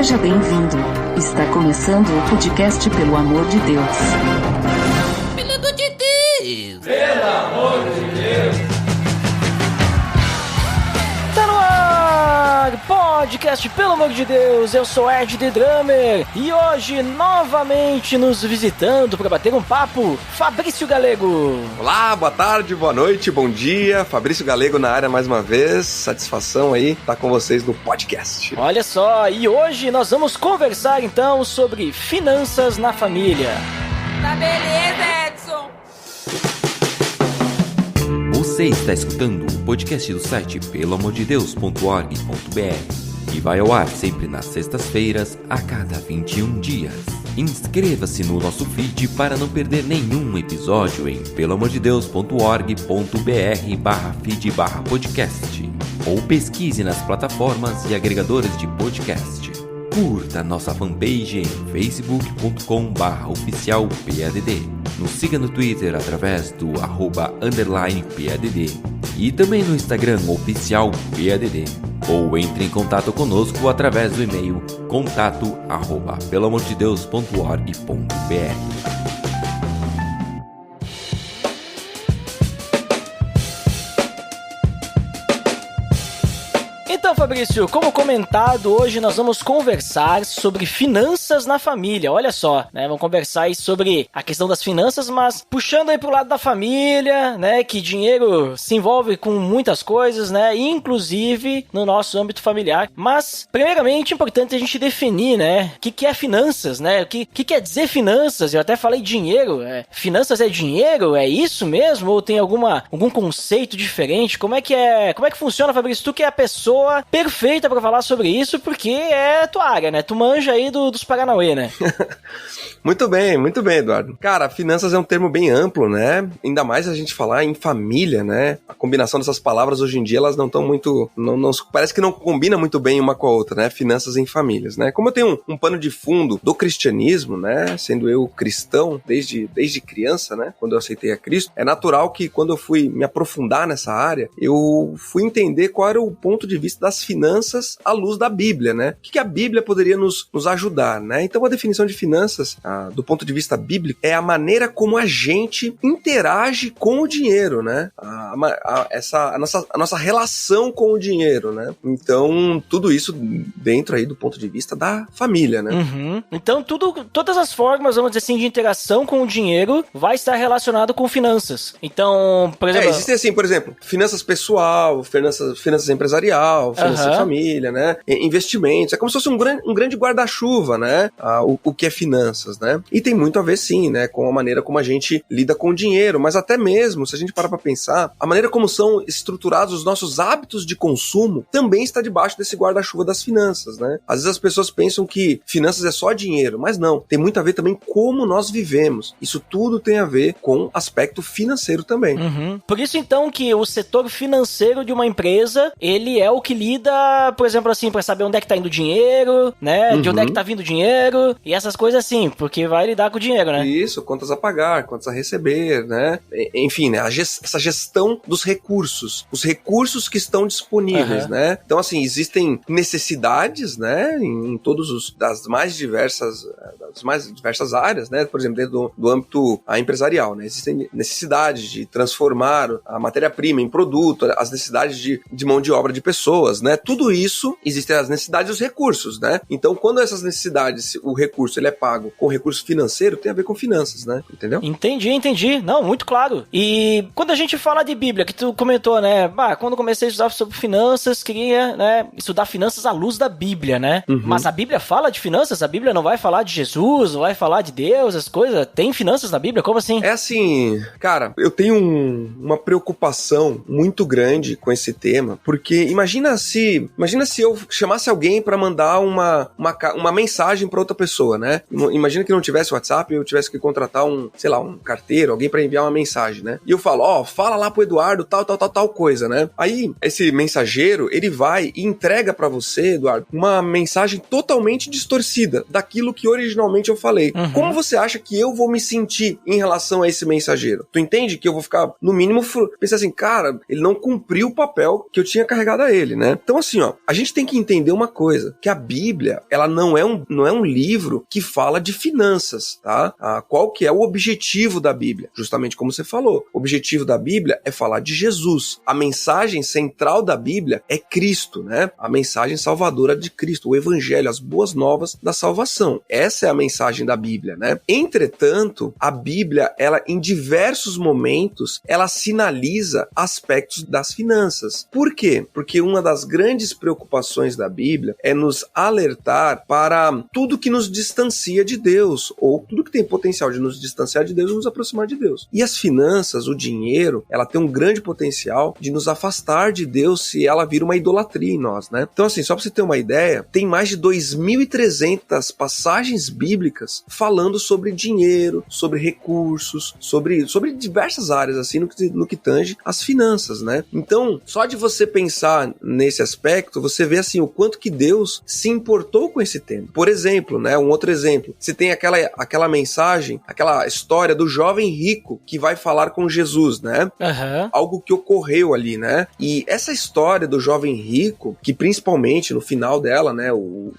Seja bem-vindo. Está começando o podcast Pelo Amor de Deus. Pelo amor de Deus! Pelo amor de Deus! Tá no ar! Podcast Pelo Amor de Deus! Eu sou Ed The Drummer e hoje novamente nos visitando para bater um papo, Fabrício Galego. Olá, boa tarde, boa noite, bom dia. Fabrício Galego na área mais uma vez. Satisfação aí estar com vocês no podcast. Olha só, e hoje nós vamos conversar então sobre finanças na família. Tá beleza, Edson! Você está escutando o podcast do site peloamordedeus.org.br e vai ao ar sempre nas sextas-feiras, a cada 21 dias. Inscreva-se no nosso feed para não perder nenhum episódio em peloamordedeus.org.br/feed/podcast ou pesquise nas plataformas e agregadores de podcast. Curta nossa fanpage em facebook.com/oficialpadd. Nos siga no Twitter através do @_PADD e também no Instagram oficialpadd. Ou entre em contato conosco através do e-mail contato@peloamordedeus.org.br. Então, Fabrício, como comentado, hoje nós vamos conversar sobre finanças na família. Olha só, né? Vamos conversar aí sobre a questão das finanças, mas puxando aí pro lado da família, né? Que dinheiro se envolve com muitas coisas, né? Inclusive no nosso âmbito familiar. Mas, primeiramente, é importante a gente definir, né? O que é finanças, né? O que quer dizer finanças? Eu até falei dinheiro. Finanças é dinheiro? É isso mesmo? Ou tem algum conceito diferente? Como é que funciona, Fabrício? Tu que é a pessoa perfeita pra falar sobre isso, porque é tua área, né? Tu manja aí dos Paranauê, né? Muito bem, Eduardo. Cara, finanças é um termo bem amplo, né? Ainda mais a gente falar em família, né? A combinação dessas palavras hoje em dia, elas não estão muito... parece que não combina muito bem uma com a outra, né? Finanças em famílias, né? Como eu tenho um pano de fundo do cristianismo, né? Sendo eu cristão desde criança, né? Quando eu aceitei a Cristo, é natural que quando eu fui me aprofundar nessa área, eu fui entender qual era o ponto de vista das finanças à luz da Bíblia, né? O que a Bíblia poderia nos ajudar, né? Então a definição de finanças, do ponto de vista bíblico, é a maneira como a gente interage com o dinheiro, né? A nossa relação com o dinheiro, né? Então, tudo isso dentro aí do ponto de vista da família, né? Uhum. Então, todas as formas, vamos dizer assim, de interação com o dinheiro vai estar relacionado com finanças. Então, por exemplo... existem assim, por exemplo, finanças pessoal, finanças empresarial, finanças de família, né? Investimentos. É como se fosse um grande guarda-chuva, né? O que é finanças, né? E tem muito a ver, sim, né? Com a maneira como a gente lida com o dinheiro, mas até mesmo, se a gente parar pra pensar, a maneira como são estruturados os nossos hábitos de consumo também está debaixo desse guarda-chuva das finanças, né? Às vezes as pessoas pensam que finanças é só dinheiro, mas não. Tem muito a ver também como nós vivemos. Isso tudo tem a ver com aspecto financeiro também. Uhum. Por isso, então, que o setor financeiro de uma empresa, ele é o que lida, por exemplo, assim, pra saber onde é que tá indo o dinheiro, né? De onde é que tá vindo o dinheiro e essas coisas assim, porque vai lidar com o dinheiro, né? Isso, contas a pagar, contas a receber, né? Enfim, né? Essa gestão dos recursos, os recursos que estão disponíveis, né? Então, assim, existem necessidades, né? Em todos das mais diversas áreas, né? Por exemplo, dentro do âmbito empresarial, né? Existem necessidades de transformar a matéria-prima em produto, as necessidades de mão de obra de pessoas, né? Tudo isso, existem as necessidades e os recursos, né? Então, quando essas necessidades, o recurso, ele é pago com recurso financeiro, tem a ver com finanças, né? Entendeu? Entendi. Não, muito claro. E quando a gente fala de Bíblia, que tu comentou, né? Quando eu comecei a estudar sobre finanças, queria, né, estudar finanças à luz da Bíblia, né? Mas a Bíblia fala de finanças? A Bíblia não vai falar de Jesus, não vai falar de Deus, as coisas? Tem finanças na Bíblia? Como assim? É assim, cara, eu tenho uma preocupação muito grande com esse tema, porque imagina se eu chamasse alguém pra mandar uma mensagem pra outra pessoa, né? Imagina que não tivesse WhatsApp, eu tivesse que contratar um carteiro, alguém pra enviar uma mensagem, né? E eu falo, fala lá pro Eduardo tal coisa, né? Aí, esse mensageiro, ele vai e entrega pra você, Eduardo, uma mensagem totalmente distorcida daquilo que originalmente eu falei. Como você acha que eu vou me sentir em relação a esse mensageiro? Tu entende que eu vou ficar, no mínimo, pensar assim, cara, ele não cumpriu o papel que eu tinha carregado a ele, né? Então assim, ó, a gente tem que entender uma coisa, que a Bíblia, ela não é um livro que fala de finanças, tá? Qual que é o objetivo da Bíblia? Justamente como você falou, o objetivo da Bíblia é falar de Jesus. A mensagem central da Bíblia é Cristo, né? A mensagem salvadora de Cristo, o Evangelho, as boas novas da salvação. Essa é a mensagem da Bíblia, né? Entretanto, a Bíblia, ela em diversos momentos, ela sinaliza aspectos das finanças. Por quê? Porque uma das grandes preocupações da Bíblia é nos alertar para tudo que nos distancia de Deus, ou tudo que tem potencial de nos distanciar de Deus e nos aproximar de Deus. E as finanças, o dinheiro, ela tem um grande potencial de nos afastar de Deus se ela vira uma idolatria em nós, né? Então assim, só para você ter uma ideia, tem mais de 2.300 passagens bíblicas falando sobre dinheiro, sobre recursos, sobre diversas áreas, assim, no que tange as finanças, né? Então, só de você pensar nesse aspecto, você vê, assim, o quanto que Deus se importou com esse tema. Por exemplo, né, um outro exemplo, você tem aquela mensagem, aquela história do jovem rico que vai falar com Jesus, né? Uhum. Algo que ocorreu ali, né? E essa história do jovem rico, que principalmente no final dela, né,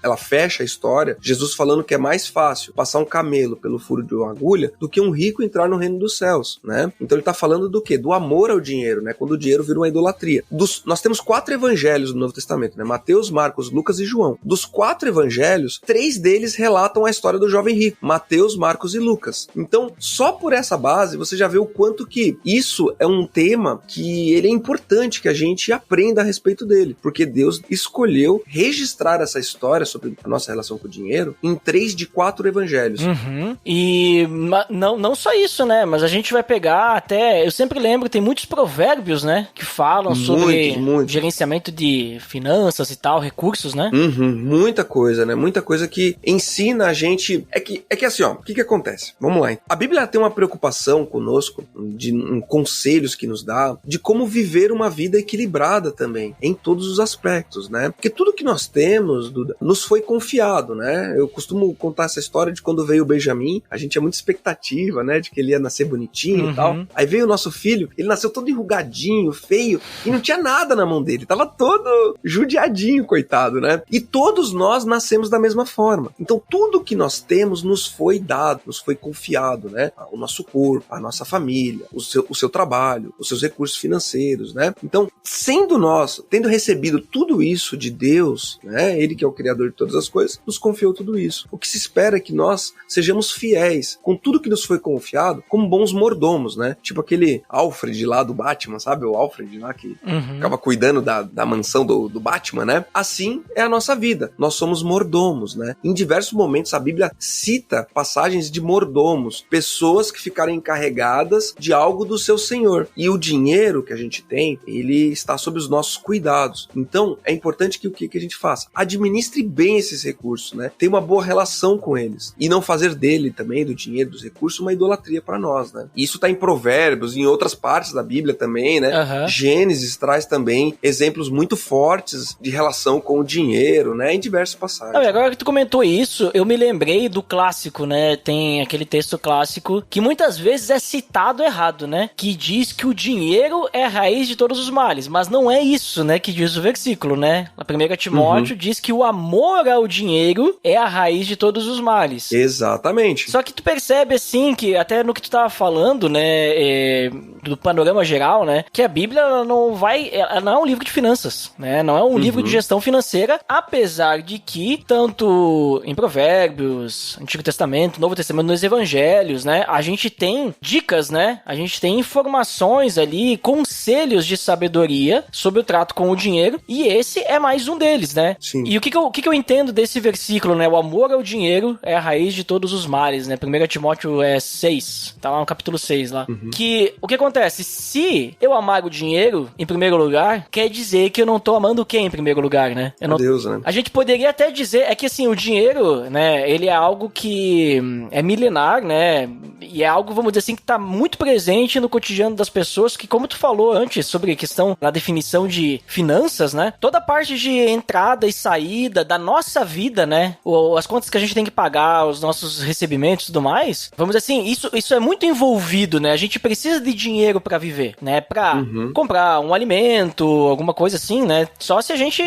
ela fecha a história, Jesus falando que é mais fácil passar um camelo pelo furo de uma agulha do que um rico entrar no reino dos céus, né? Então ele tá falando do quê? Do amor ao dinheiro, né? Quando o dinheiro vira uma idolatria. Nós temos 4 evangelhos no Novo Testamento, né? Mateus, Marcos, Lucas e João. Dos 4 evangelhos, 3 deles relatam a história do jovem rico. Mateus, Marcos e Lucas. Então, só por essa base, você já vê o quanto que isso é um tema que ele é importante que a gente aprenda a respeito dele. Porque Deus escolheu registrar essa história sobre a nossa relação com o dinheiro em 3 de 4 evangelhos. Uhum. E não só isso, né? Mas a gente vai pegar até... Eu sempre lembro, tem muitos provérbios, né? Que falam sobre gerenciamento de finanças e tal, recursos, né? Uhum. Muita coisa, né? Muita coisa que ensina a gente... É que assim, ó, o que acontece? Vamos lá. A Bíblia tem uma preocupação conosco, de conselhos que nos dá, de como viver uma vida equilibrada também, em todos os aspectos, né? Porque tudo que nós temos, Duda, nos foi confiado, né? Eu costumo contar essa história de quando veio o Benjamin, a gente tinha muita expectativa, né? De que ele ia nascer bonitinho e tal. Aí veio o nosso filho, ele nasceu todo enrugadinho, feio, e não tinha nada na mão dele, tava todo judiadinho, coitado, né? E todos nós nascemos da mesma forma. Então tudo que nós temos nos foi dado, nos foi confiado, né? O nosso corpo, a nossa família, o seu trabalho, os seus recursos financeiros, né? Então, sendo nós, tendo recebido tudo isso de Deus, né? Ele que é o criador de todas as coisas, nos confiou tudo isso. O que se espera é que nós sejamos fiéis com tudo que nos foi confiado, como bons mordomos, né? Tipo aquele Alfred lá do Batman, sabe? O Alfred lá que ficava cuidando da mansão do Batman, né? Assim é a nossa vida. Nós somos mordomos, né? Em diversos momentos a Bíblia cita passagens de mordomos, pessoas que ficaram encarregadas de algo do seu senhor. E o dinheiro que a gente tem, ele está sob os nossos cuidados. Então, é importante que o que a gente faça? Administre bem esses recursos, né? Tenha uma boa relação com eles. E não fazer dele também, do dinheiro, dos recursos, uma idolatria para nós, né? Isso está em Provérbios, em outras partes da Bíblia também, né? Gênesis traz também exemplos muito fortes de relação com o dinheiro, né? Em diversas passagens. Agora que tu comentou isso, eu me lembrei do clássico, né? Tem aquele texto clássico que muitas vezes é citado errado, né? Que diz que o dinheiro é a raiz de todos os males, mas não é isso, né? Que diz o versículo, né? Na 1 Timóteo diz que o amor ao dinheiro é a raiz de todos os males. Exatamente. Só que tu percebe, assim, que até no que tu tava falando, né? Do panorama geral, né? Que a Bíblia, ela não é um livro de finanças, né? Não é um livro de gestão financeira, apesar de que, tanto em Provérbios, Antigo Testamento, Novo Testamento, nos Evangelhos, né? A gente tem dicas, né? A gente tem informações ali, conselhos de sabedoria sobre o trato com o dinheiro, e esse é mais um deles, né? Sim. E o que eu entendo desse versículo, né? O amor ao dinheiro é a raiz de todos os males, né? 1 Timóteo 6, tá lá no capítulo 6 lá. Que, o que acontece? Se eu amar o dinheiro, em primeiro lugar, quer dizer que eu não tô amando quem em primeiro lugar, né? Deus, né? A gente poderia até dizer, é que assim, o dinheiro, né? Ele é algo que é milenar, né? E é algo, vamos dizer assim, que tá muito presente no cotidiano das pessoas, que como tu falou antes, sobre a questão da definição de finanças, né? Toda a parte de entrada e saída da nossa vida, né? Ou as contas que a gente tem que pagar, os nossos recebimentos e tudo mais, vamos dizer assim, isso é muito envolvido, né? A gente precisa de dinheiro pra viver, né? Pra comprar um alimento, alguma coisa assim, né? Só se a gente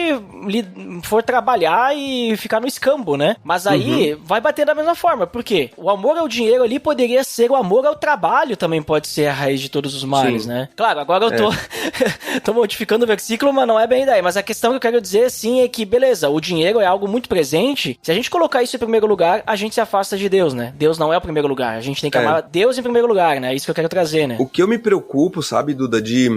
for trabalhar e ficar no escambo, né? Mas aí vai bater da mesma forma, porque o amor ao dinheiro ali poderia ser o amor ao trabalho, também pode ser a raiz de todos os males, né? Claro, agora eu tô modificando o versículo, mas não é bem daí. Mas a questão que eu quero dizer, assim, é que, beleza, o dinheiro é algo muito presente. Se a gente colocar isso em primeiro lugar, a gente se afasta de Deus, né? Deus não é o primeiro lugar. A gente tem que amar Deus em primeiro lugar, né? É isso que eu quero trazer, né? O que eu me preocupo, sabe, Duda, de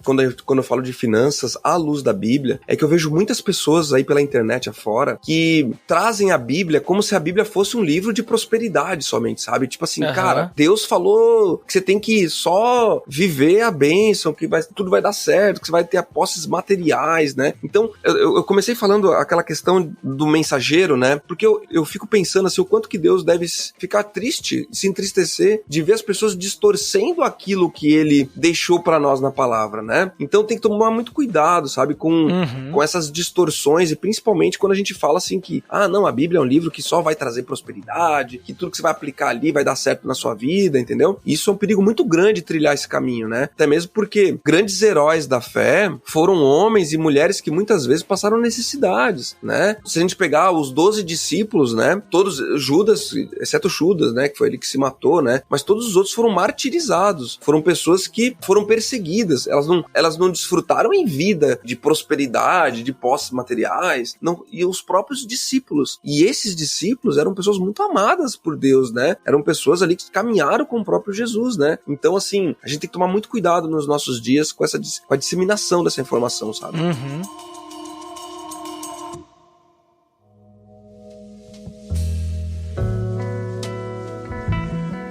quando eu falo de finanças à luz da Bíblia, é que eu vejo muitas pessoas aí pela internet afora que trazem a Bíblia como se a Bíblia fosse um livro de prosperidade somente, sabe? Tipo assim, cara, Deus falou que você tem que só viver a bênção, que tudo vai dar certo, que você vai ter posses materiais, né? Então, eu comecei falando aquela questão do mensageiro, né? Porque eu fico pensando assim, o quanto que Deus deve ficar triste, se entristecer de ver as pessoas distorcendo aquilo que ele deixou pra nós na palavra, né? Então tem que tomar muito cuidado, sabe? Com essas distorções, e principalmente quando a gente fala assim que, não, a Bíblia é um livro que só vai trazer prosperidade, que tudo que você vai aplicar ali vai dar certo na sua vida, entendeu? Isso é um perigo muito grande trilhar esse caminho, né? Até mesmo porque grandes heróis da fé foram homens e mulheres que muitas vezes passaram necessidades, né? Se a gente pegar os 12 discípulos, né? Todos, Judas, exceto Judas, né? Que foi ele que se matou, né? Mas todos os outros foram martirizados, foram pessoas que foram perseguidas, elas não desfrutaram em vida de prosperidade, de posses materiais, não, e os próprios discípulos. E esses discípulos eram pessoas muito amadas por Deus, né? Eram pessoas ali que caminharam com o próprio Jesus, né? Então, assim, a gente tem que tomar muito cuidado nos nossos dias com a disseminação dessa informação, sabe?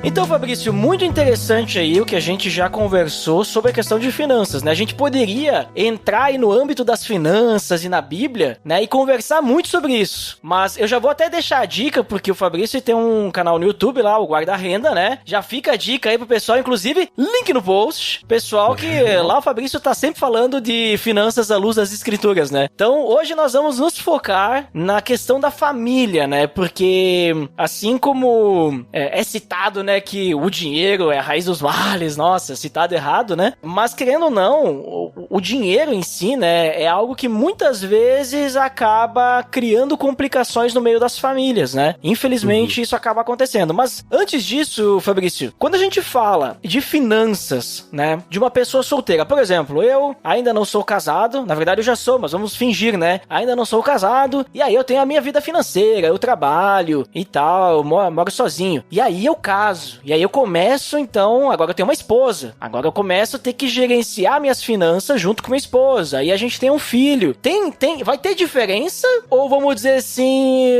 Então, Fabrício, muito interessante aí o que a gente já conversou sobre a questão de finanças, né? A gente poderia entrar aí no âmbito das finanças e na Bíblia, né? E conversar muito sobre isso. Mas eu já vou até deixar a dica, porque o Fabrício tem um canal no YouTube lá, o Guarda Renda, né? Já fica a dica aí pro pessoal, inclusive, link no post. Pessoal que lá o Fabrício tá sempre falando de finanças à luz das escrituras, né? Então, hoje nós vamos nos focar na questão da família, né? Porque, assim como é citado, né, que o dinheiro é a raiz dos males, nossa, citado errado, né? Mas, querendo ou não, o dinheiro em si, né, é algo que muitas vezes acaba criando complicações no meio das famílias, né? Infelizmente, isso acaba acontecendo. Mas, antes disso, Fabrício, quando a gente fala de finanças, né, de uma pessoa solteira, por exemplo, eu ainda não sou casado, na verdade eu já sou, mas vamos fingir, né? Ainda não sou casado, e aí eu tenho a minha vida financeira, eu trabalho e tal, eu moro sozinho. E aí eu caso. E aí eu começo, então, agora eu tenho uma esposa. Agora eu começo a ter que gerenciar minhas finanças junto com minha esposa. Aí a gente tem um filho. Vai ter diferença? Ou vamos dizer assim...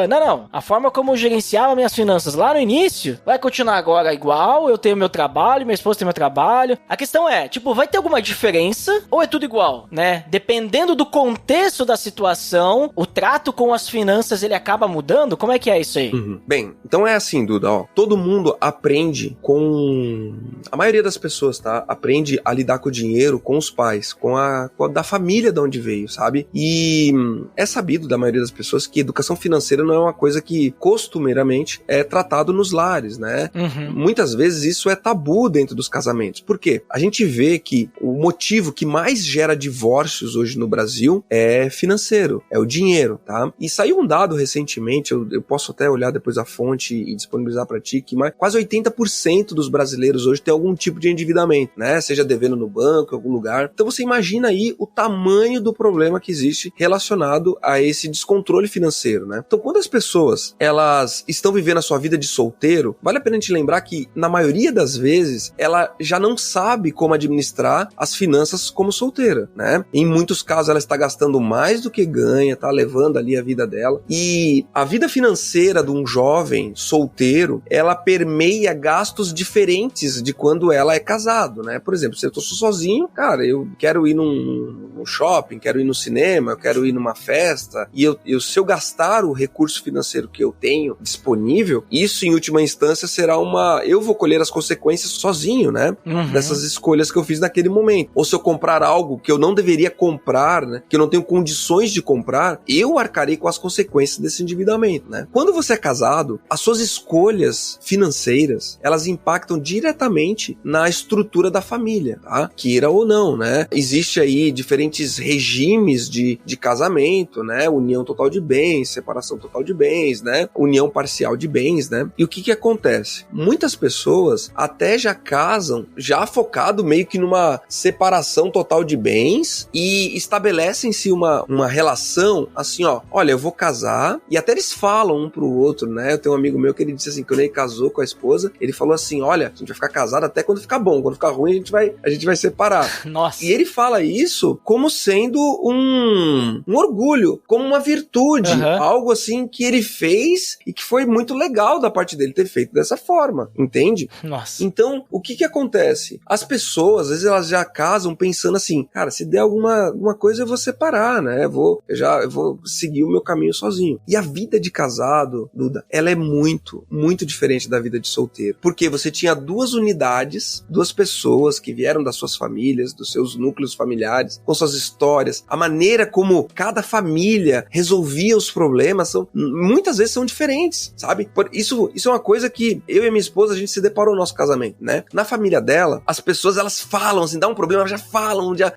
Não. A forma como eu gerenciava minhas finanças lá no início vai continuar agora igual. Eu tenho meu trabalho, minha esposa tem meu trabalho. A questão é, tipo, vai ter alguma diferença? Ou é tudo igual, né? Dependendo do contexto da situação, o trato com as finanças, ele acaba mudando? Como é que é isso aí? Bem, então é assim, Duda, ó. Todo mundo aprende com... A maioria das pessoas, tá? Aprende a lidar com o dinheiro com os pais, com a da família de onde veio, sabe? E é sabido da maioria das pessoas que educação financeira não é uma coisa que costumeiramente é tratado nos lares, né? Muitas vezes isso é tabu dentro dos casamentos. Por quê? A gente vê que o motivo que mais gera divórcios hoje no Brasil é financeiro, é o dinheiro, tá? E saiu um dado recentemente, eu posso até olhar depois a fonte e disponibilizar pra ti, que quase 80% dos brasileiros hoje tem algum tipo de endividamento, né? Seja devendo no banco, em algum lugar. Então você imagina aí o tamanho do problema que existe relacionado a esse descontrole financeiro, né? Então quando as pessoas, elas estão vivendo a sua vida de solteiro, vale a pena a gente lembrar que, na maioria das vezes, ela já não sabe como administrar as finanças como solteira, né? Em muitos casos ela está gastando mais do que ganha, tá levando ali a vida dela. E a vida financeira de um jovem solteiro, ela permite permeia gastos diferentes de quando ela é casado, né? Por exemplo, se eu tô sozinho, cara, eu quero ir num shopping, quero ir no cinema, eu quero ir numa festa, e se eu gastar o recurso financeiro que eu tenho disponível, isso em última instância será eu vou colher as consequências sozinho, né? Dessas escolhas que eu fiz naquele momento. Ou se eu comprar algo que eu não deveria comprar, né? Que eu não tenho condições de comprar, eu arcarei com as consequências desse endividamento, né? Quando você é casado, as suas escolhas financeiras, elas impactam diretamente na estrutura da família, tá? Queira ou não, né? Existe aí diferentes regimes de casamento, né? União total de bens, separação total de bens, né? União parcial de bens, né? E o que acontece? Muitas pessoas até já casam, já focado meio que numa separação total de bens e estabelecem-se uma relação assim, ó, olha, eu vou casar, e até eles falam um pro outro, né? Eu tenho um amigo meu que ele disse assim, quando ele casou com a esposa, ele falou assim, olha, a gente vai ficar casado até quando ficar bom, quando ficar ruim a gente vai separar. Nossa. E ele fala isso como sendo um orgulho, como uma virtude, algo assim que ele fez e que foi muito legal da parte dele ter feito dessa forma, entende? Nossa. Então, o que acontece? As pessoas, às vezes elas já casam pensando assim, cara, se der alguma coisa eu vou separar, né? Eu vou seguir o meu caminho sozinho. E a vida de casado, Duda, ela é muito, muito diferente da vida de solteiro. Porque você tinha duas unidades, duas pessoas que vieram das suas famílias, dos seus núcleos familiares, com suas histórias. A maneira como cada família resolvia os problemas muitas vezes são diferentes, sabe? Isso é uma coisa que eu e a minha esposa, a gente se deparou no nosso casamento, né? Na família dela, as pessoas, elas falam, assim, dá um problema, já falam, já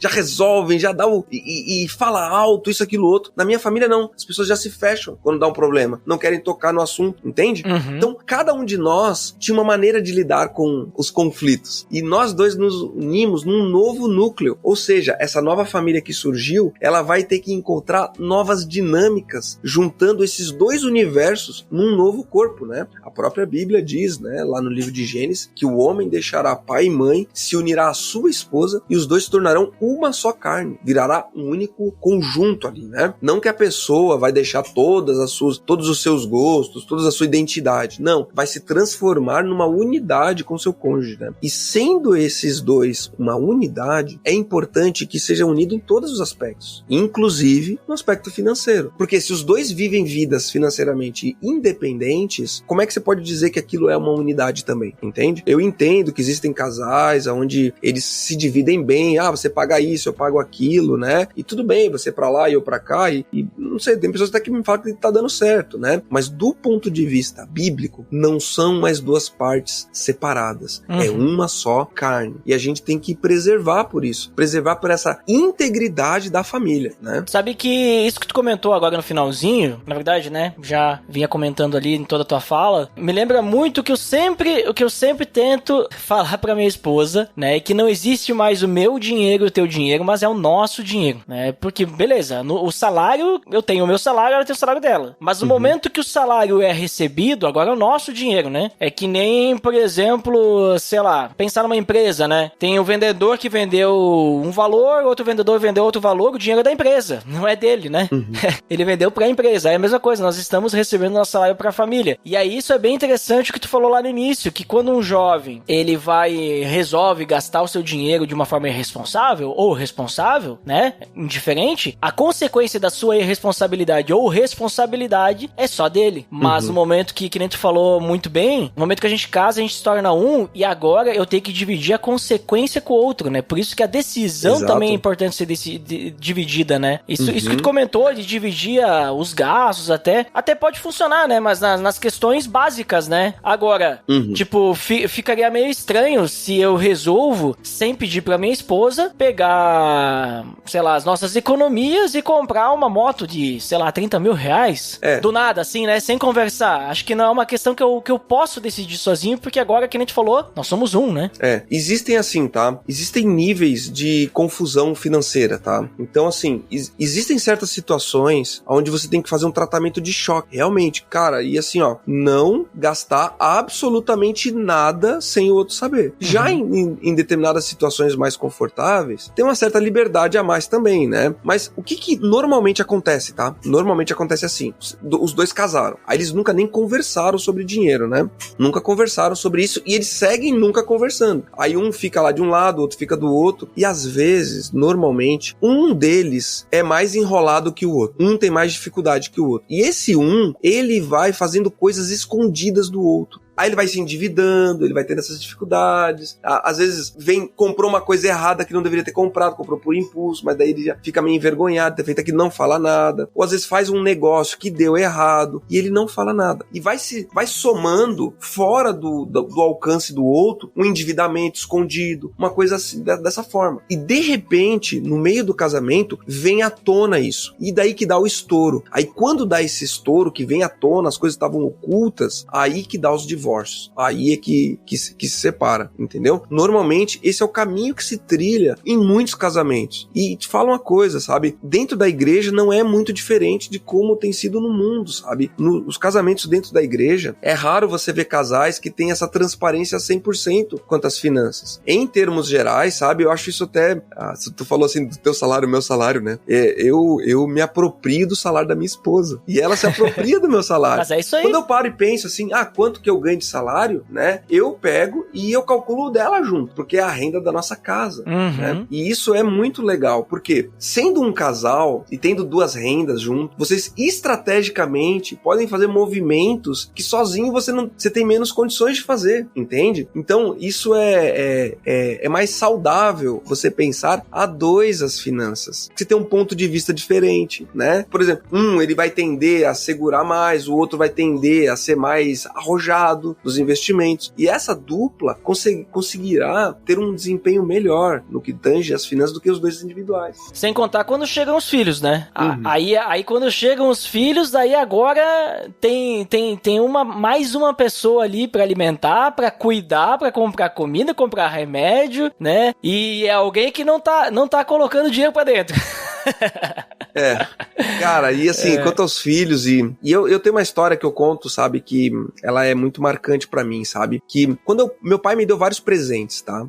resolvem, já dá e fala alto, isso, aquilo, outro. Na minha família, não. As pessoas já se fecham quando dá um problema. Não querem tocar no assunto, entende? Então, cada um de nós tinha uma maneira de lidar com os conflitos. E nós dois nos unimos num novo núcleo. Ou seja, essa nova família que surgiu, ela vai ter que encontrar novas dinâmicas, juntando esses dois universos num novo corpo, né? A própria Bíblia diz, né, lá no livro de Gênesis, que o homem deixará pai e mãe, se unirá à sua esposa e os dois se tornarão uma só carne. Virará um único conjunto ali, né? Não que a pessoa vai deixar todos os seus gostos, toda a sua identidade. Não, vai se transformar numa unidade com seu cônjuge, né? E sendo esses dois uma unidade, é importante que seja unido em todos os aspectos, inclusive no aspecto financeiro. Porque se os dois vivem vidas financeiramente independentes, como é que você pode dizer que aquilo é uma unidade também? Entende? Eu entendo que existem casais onde eles se dividem bem, você paga isso, eu pago aquilo, né? E tudo bem, você pra lá e eu pra cá, e não sei, tem pessoas até que me falam que tá dando certo, né? Mas do ponto de vista bíblico, não são mais duas partes separadas. É uma só carne. E a gente tem que preservar por isso. Preservar por essa integridade da família, né? Sabe que isso que tu comentou agora no finalzinho, na verdade, né? Já vinha comentando ali em toda a tua fala, me lembra muito o que eu sempre tento falar pra minha esposa, né? Que não existe mais o meu dinheiro e o teu dinheiro, mas é o nosso dinheiro, né? Porque, beleza, o salário, eu tenho o meu salário, ela tem o salário dela. Mas no momento que o salário é recebido, agora é o nosso dinheiro, né? É que nem, por exemplo, sei lá, pensar numa empresa, né? Tem o vendedor que vendeu um valor, outro vendedor vendeu outro valor, o dinheiro é da empresa, não é dele, né? Ele vendeu pra empresa, é a mesma coisa, nós estamos recebendo nosso salário pra família. E aí isso é bem interessante o que tu falou lá no início, que quando um jovem, ele resolve gastar o seu dinheiro de uma forma irresponsável, ou responsável, né? Indiferente, a consequência da sua irresponsabilidade ou responsabilidade é só dele. Mas no momento que nem tu falou muito bem, no momento que a gente casa, a gente se torna um, e agora eu tenho que dividir a consequência com o outro, né? Por isso que a decisão também é importante ser dividida, né? Isso que tu comentou, de dividir os gastos até pode funcionar, né? Mas nas questões básicas, né? Agora, tipo, ficaria meio estranho se eu resolvo, sem pedir pra minha esposa, pegar, sei lá, as nossas economias e comprar uma moto de, sei lá, 30 mil reais. Do nada, assim, né? Sem conversar. Acho que não é uma questão que eu posso decidir sozinho, porque agora, que a gente falou, nós somos um, né? Existem assim, tá? Existem níveis de confusão financeira, tá? Então, assim, existem certas situações onde você tem que fazer um tratamento de choque, realmente, cara, e assim, ó, não gastar absolutamente nada sem o outro saber. Já em determinadas situações mais confortáveis, tem uma certa liberdade a mais também, né? Mas o que normalmente acontece, tá? Normalmente acontece assim, os dois casaram, aí eles nunca nem conversaram sobre dinheiro. dinheiro, né? Nunca conversaram sobre isso e eles seguem nunca conversando. Aí um fica lá de um lado, outro fica do outro e às vezes, normalmente, um deles é mais enrolado que o outro. Um tem mais dificuldade que o outro. E esse ele vai fazendo coisas escondidas do outro. Aí ele vai se endividando, ele vai tendo essas dificuldades. Às vezes comprou uma coisa errada que não deveria ter comprado, comprou por impulso, mas daí ele já fica meio envergonhado de ter feito aquilo, não fala nada. Ou às vezes faz um negócio que deu errado e ele não fala nada. E vai somando fora do alcance do outro um endividamento escondido, uma coisa assim, dessa forma. E de repente, no meio do casamento, vem à tona isso. E daí que dá o estouro. Aí quando dá esse estouro, que vem à tona, as coisas estavam ocultas, aí que dá os divórcios. Aí é que se separa, entendeu? Normalmente, esse é o caminho que se trilha em muitos casamentos. E te falo uma coisa, sabe? Dentro da igreja não é muito diferente de como tem sido no mundo, sabe? Nos casamentos dentro da igreja, é raro você ver casais que têm essa transparência 100% quanto às finanças. Em termos gerais, sabe? Eu acho isso até... tu falou assim do teu salário, meu salário, né? Eu me aproprio do salário da minha esposa. E ela se apropria do meu salário. Mas é isso aí. Quando eu paro e penso assim, quanto que eu ganho de salário, né? Eu pego e eu calculo dela junto, porque é a renda da nossa casa, né? E isso é muito legal, porque sendo um casal e tendo duas rendas junto, vocês estrategicamente podem fazer movimentos que sozinho você tem menos condições de fazer, entende? Então, isso é mais saudável você pensar a dois as finanças. Você tem um ponto de vista diferente, né? Por exemplo, ele vai tender a segurar mais, o outro vai tender a ser mais arrojado dos investimentos. E essa dupla conseguirá ter um desempenho melhor no que tange as finanças do que os dois individuais. Sem contar quando chegam os filhos, né? Aí quando chegam os filhos, daí agora tem mais uma pessoa ali pra alimentar, pra cuidar, pra comprar comida, comprar remédio, né? E é alguém que não tá colocando dinheiro pra dentro. Cara, e assim, quanto aos filhos, e eu tenho uma história que eu conto, sabe, que ela é muito marcante pra mim, sabe, que quando meu pai me deu vários presentes, tá,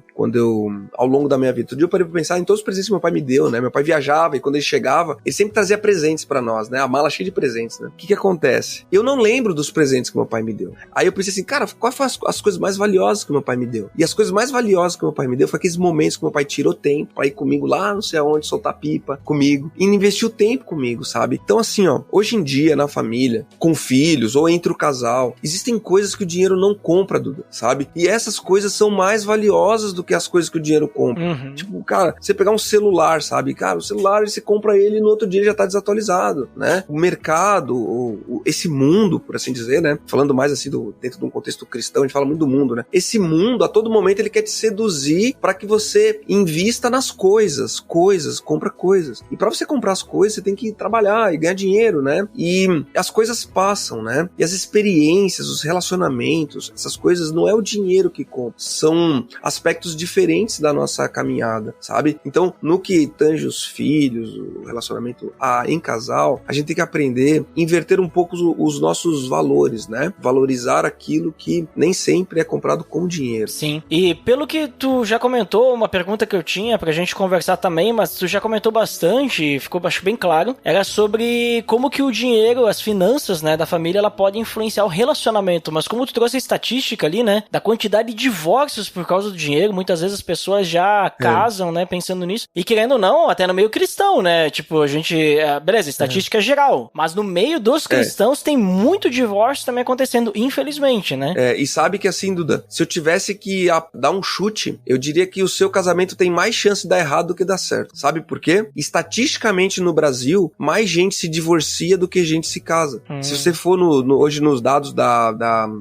ao longo da minha vida, todo dia eu parei pra pensar em todos os presentes que meu pai me deu, né, meu pai viajava e quando ele chegava, ele sempre trazia presentes pra nós, né, a mala cheia de presentes, né, o que acontece? Eu não lembro dos presentes que meu pai me deu, aí eu pensei assim, cara, quais foram as coisas mais valiosas que meu pai me deu? E as coisas mais valiosas que meu pai me deu foi aqueles momentos que meu pai tirou tempo pra ir comigo lá, não sei aonde, soltar pipa comigo, e investiu tempo comigo, sabe? Então assim, hoje em dia, na família, com filhos ou entre o casal, existem coisas que o dinheiro não compra, Duda, sabe? E essas coisas são mais valiosas do que as coisas que o dinheiro compra. Tipo, cara, você pegar um celular, sabe? Cara, o celular, você compra ele e no outro dia já tá desatualizado, né? O mercado, esse mundo, por assim dizer, né? Falando mais assim, dentro de um contexto cristão, a gente fala muito do mundo, né? Esse mundo, a todo momento, ele quer te seduzir para que você invista nas coisas, compra coisas. E para você comprar as coisas, você tem que trabalhar e ganhar dinheiro, né? E as coisas passam, né? E as experiências, os relacionamentos, essas coisas não é o dinheiro que compra, são aspectos diferentes da nossa caminhada, sabe? Então, no que tange os filhos, o relacionamento em casal, a gente tem que aprender a inverter um pouco os nossos valores, né? Valorizar aquilo que nem sempre é comprado com dinheiro. Sim. E pelo que tu já comentou, uma pergunta que eu tinha pra gente conversar também, mas tu já comentou bastante, ficou acho bem claro, era sobre como que o dinheiro, as finanças, né, da família, ela pode influenciar o relacionamento, mas como tu trouxe a estatística ali, né, da quantidade de divórcios por causa do dinheiro, muitas vezes as pessoas já casam, né, pensando nisso, e querendo ou não, até no meio cristão, né, tipo, a gente, beleza, estatística geral, mas no meio dos cristãos tem muito divórcio também acontecendo, infelizmente, né. E sabe que assim, Duda, se eu tivesse que dar um chute, eu diria que o seu casamento tem mais chance de dar errado do que dar certo, sabe por quê? Estatisticamente no Brasil, mais gente se divorcia do que gente se casa. Se você for hoje nos dados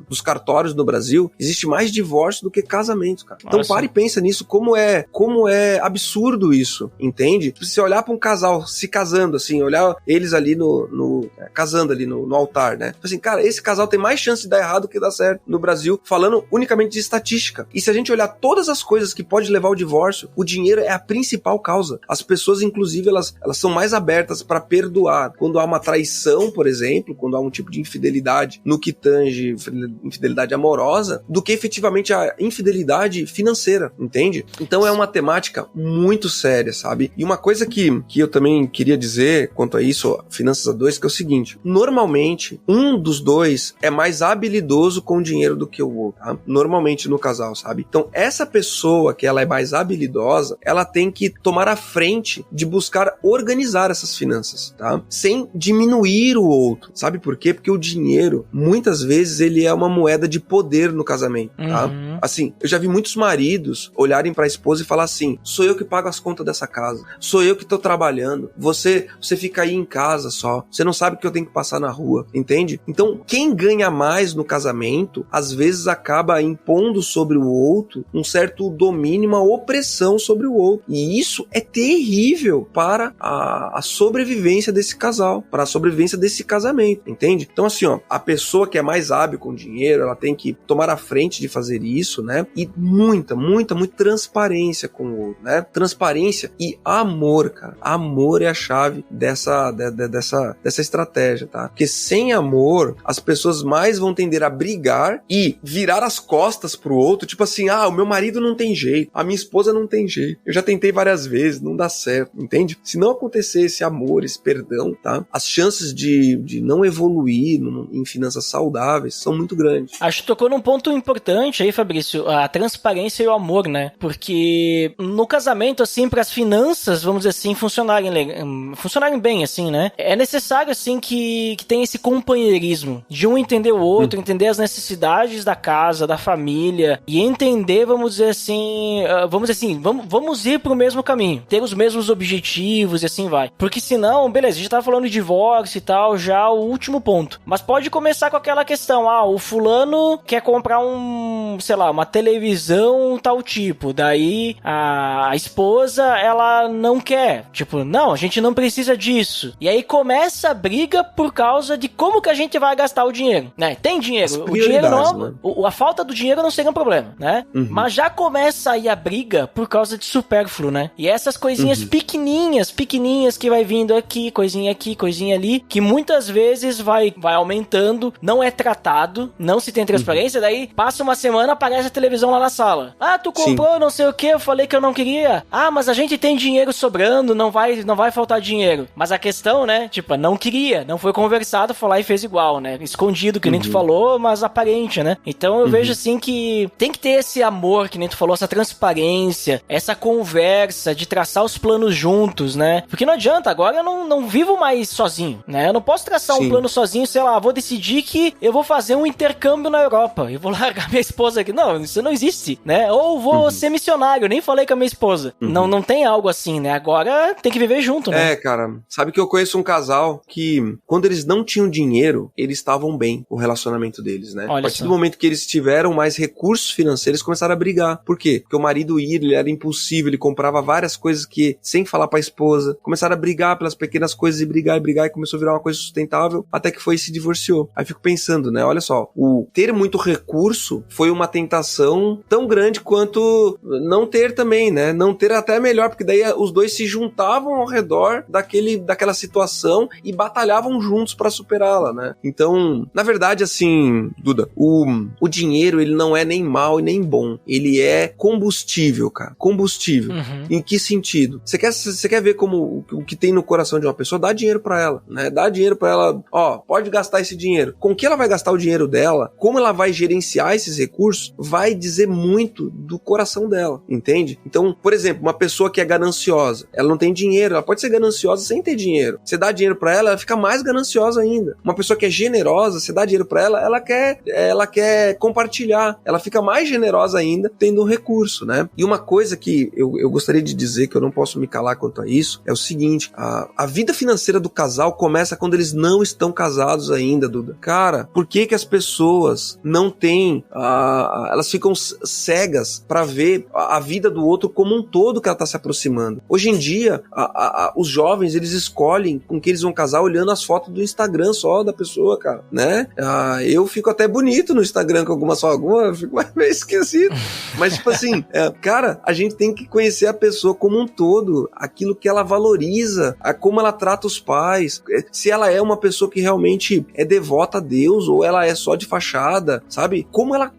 dos cartórios no Brasil, existe mais divórcio do que casamento, cara. Então para e pensa nisso, como é absurdo isso, entende? Se você olhar para um casal se casando, assim, olhar eles ali casando ali no altar, né? Assim, cara, esse casal tem mais chance de dar errado do que dar certo no Brasil, falando unicamente de estatística. E se a gente olhar todas as coisas que pode levar ao divórcio, o dinheiro é a principal causa. As pessoas, inclusive, elas são mais abertas abertas para perdoar. Quando há uma traição, por exemplo, quando há um tipo de infidelidade no que tange infidelidade amorosa, do que efetivamente a infidelidade financeira, entende? Então é uma temática muito séria, sabe? E uma coisa que eu também queria dizer quanto a isso, finanças a dois, que é o seguinte: normalmente, um dos dois é mais habilidoso com o dinheiro do que o outro, tá? Normalmente no casal, sabe? Então essa pessoa que ela é mais habilidosa, ela tem que tomar a frente de buscar organizar essas finanças, tá? Sem diminuir o outro. Sabe por quê? Porque o dinheiro, muitas vezes, ele é uma moeda de poder no casamento, tá? Assim, eu já vi muitos maridos olharem pra esposa e falar assim: sou eu que pago as contas dessa casa, sou eu que tô trabalhando, você fica aí em casa só, você não sabe que eu tenho que passar na rua, entende? Então, quem ganha mais no casamento, às vezes acaba impondo sobre o outro um certo domínio, uma opressão sobre o outro. E isso é terrível para a sobrevivência desse casal, para a sobrevivência desse casamento, entende? Então, assim, ó, a pessoa que é mais hábil com dinheiro, ela tem que tomar a frente de fazer isso, né? E muita transparência com o outro, né? Transparência e amor, cara. Amor é a chave dessa estratégia, tá? Porque sem amor, as pessoas mais vão tender a brigar e virar as costas pro outro, tipo assim: ah, o meu marido não tem jeito, a minha esposa não tem jeito, eu já tentei várias vezes, não dá certo, entende? Se não acontecer esse amor, esse perdão, tá? As chances de não evoluir em finanças saudáveis são muito grandes. Acho que tocou num ponto importante aí, Fabrício, a transparência e o amor, né? Porque no casamento, assim, para as finanças, vamos dizer assim, funcionarem bem, assim, né? É necessário, assim, que tenha esse companheirismo, de um entender o outro, entender as necessidades da casa, da família, e entender, vamos dizer assim, vamos ir pro mesmo caminho, ter os mesmos objetivos e assim vai. Porque senão, beleza, a gente tá falando de divórcio e tal, já o último ponto. Mas pode começar com aquela questão: ah, o fulano quer comprar uma televisão tal tipo, daí a esposa, ela não quer, tipo, não, a gente não precisa disso. E aí começa a briga por causa de como que a gente vai gastar o dinheiro, né? Tem dinheiro, o dinheiro não, né? A falta do dinheiro não seria um problema, né? Mas já começa aí a briga por causa de supérfluo, né? E essas coisinhas pequenininhas que vai vindo aqui, coisinha ali, que muitas vezes vai aumentando, não é tratado, não se tem transparência, daí passa uma semana, aparece a televisão lá na sala. Ah, tu comprou não sei o que, eu falei que eu não queria. Ah, mas a gente tem dinheiro sobrando, não vai faltar dinheiro. Mas a questão, né, tipo, não queria, não foi conversado, foi lá e fez igual, né? Escondido, que nem tu falou, mas aparente, né? Então eu vejo assim que tem que ter esse amor, que nem tu falou, essa transparência, essa conversa de traçar os planos juntos, né? Porque não adianta, agora eu não vivo mais sozinho, né? Eu não posso traçar um plano sozinho, sei lá, vou decidir que eu vou fazer um intercâmbio na Europa, eu vou largar minha esposa aqui. Não, isso não existe, né? Ou vou ser missionário, nem falei com a minha esposa. Não tem algo assim, né? Agora tem que viver junto, né? É, cara, sabe que eu conheço um casal que, quando eles não tinham dinheiro, eles estavam bem, o relacionamento deles, né? Olha, a partir do momento que eles tiveram mais recursos financeiros, eles começaram a brigar. Por quê? Porque o marido ele era impulsivo, ele comprava várias coisas que, sem falar pra esposa, começaram a brigar pelas pequenas coisas e brigar, e começou a virar uma coisa sustentável, até que foi e se divorciou. Aí fico pensando, né? Olha só, o ter muito recurso foi uma tentação tão grande quanto não ter também, né? Não ter até melhor, porque daí os dois se juntavam ao redor daquela situação e batalhavam juntos pra superá-la, né? Então, na verdade, assim, Duda, o dinheiro, ele não é nem mal e nem bom. Ele é combustível, cara. Combustível. Em que sentido? Você quer ver como o que tem no coração de uma pessoa? Dá dinheiro pra ela, né? Dá dinheiro pra ela, ó, pode gastar esse dinheiro. Com que ela vai gastar o dinheiro dela, como ela vai gerenciar esses recursos, vai dizer muito do coração dela, entende? Então, por exemplo, uma pessoa que é gananciosa, ela não tem dinheiro, ela pode ser gananciosa sem ter dinheiro. Você dá dinheiro pra ela, ela fica mais gananciosa ainda. Uma pessoa que é generosa, você dá dinheiro pra ela, ela quer compartilhar, ela fica mais generosa ainda tendo um recurso, né? E uma coisa que eu gostaria de dizer, que eu não posso me calar quanto a isso, é o seguinte: a vida financeira do casal começa quando eles não estão casados ainda, Duda. Cara, por que as pessoas não têm elas ficam cegas pra ver a vida do outro como um todo que ela tá se aproximando. Hoje em dia, os jovens, eles escolhem com que eles vão casar olhando as fotos do Instagram só da pessoa, cara, né? Eu fico até bonito no Instagram com alguma, eu fico meio esquisito. Mas, tipo assim, cara, a gente tem que conhecer a pessoa como um todo, aquilo que ela valoriza, como ela trata os pais, se ela é uma pessoa que realmente é devota a Deus ou ela é só de fachada, sabe? Como ela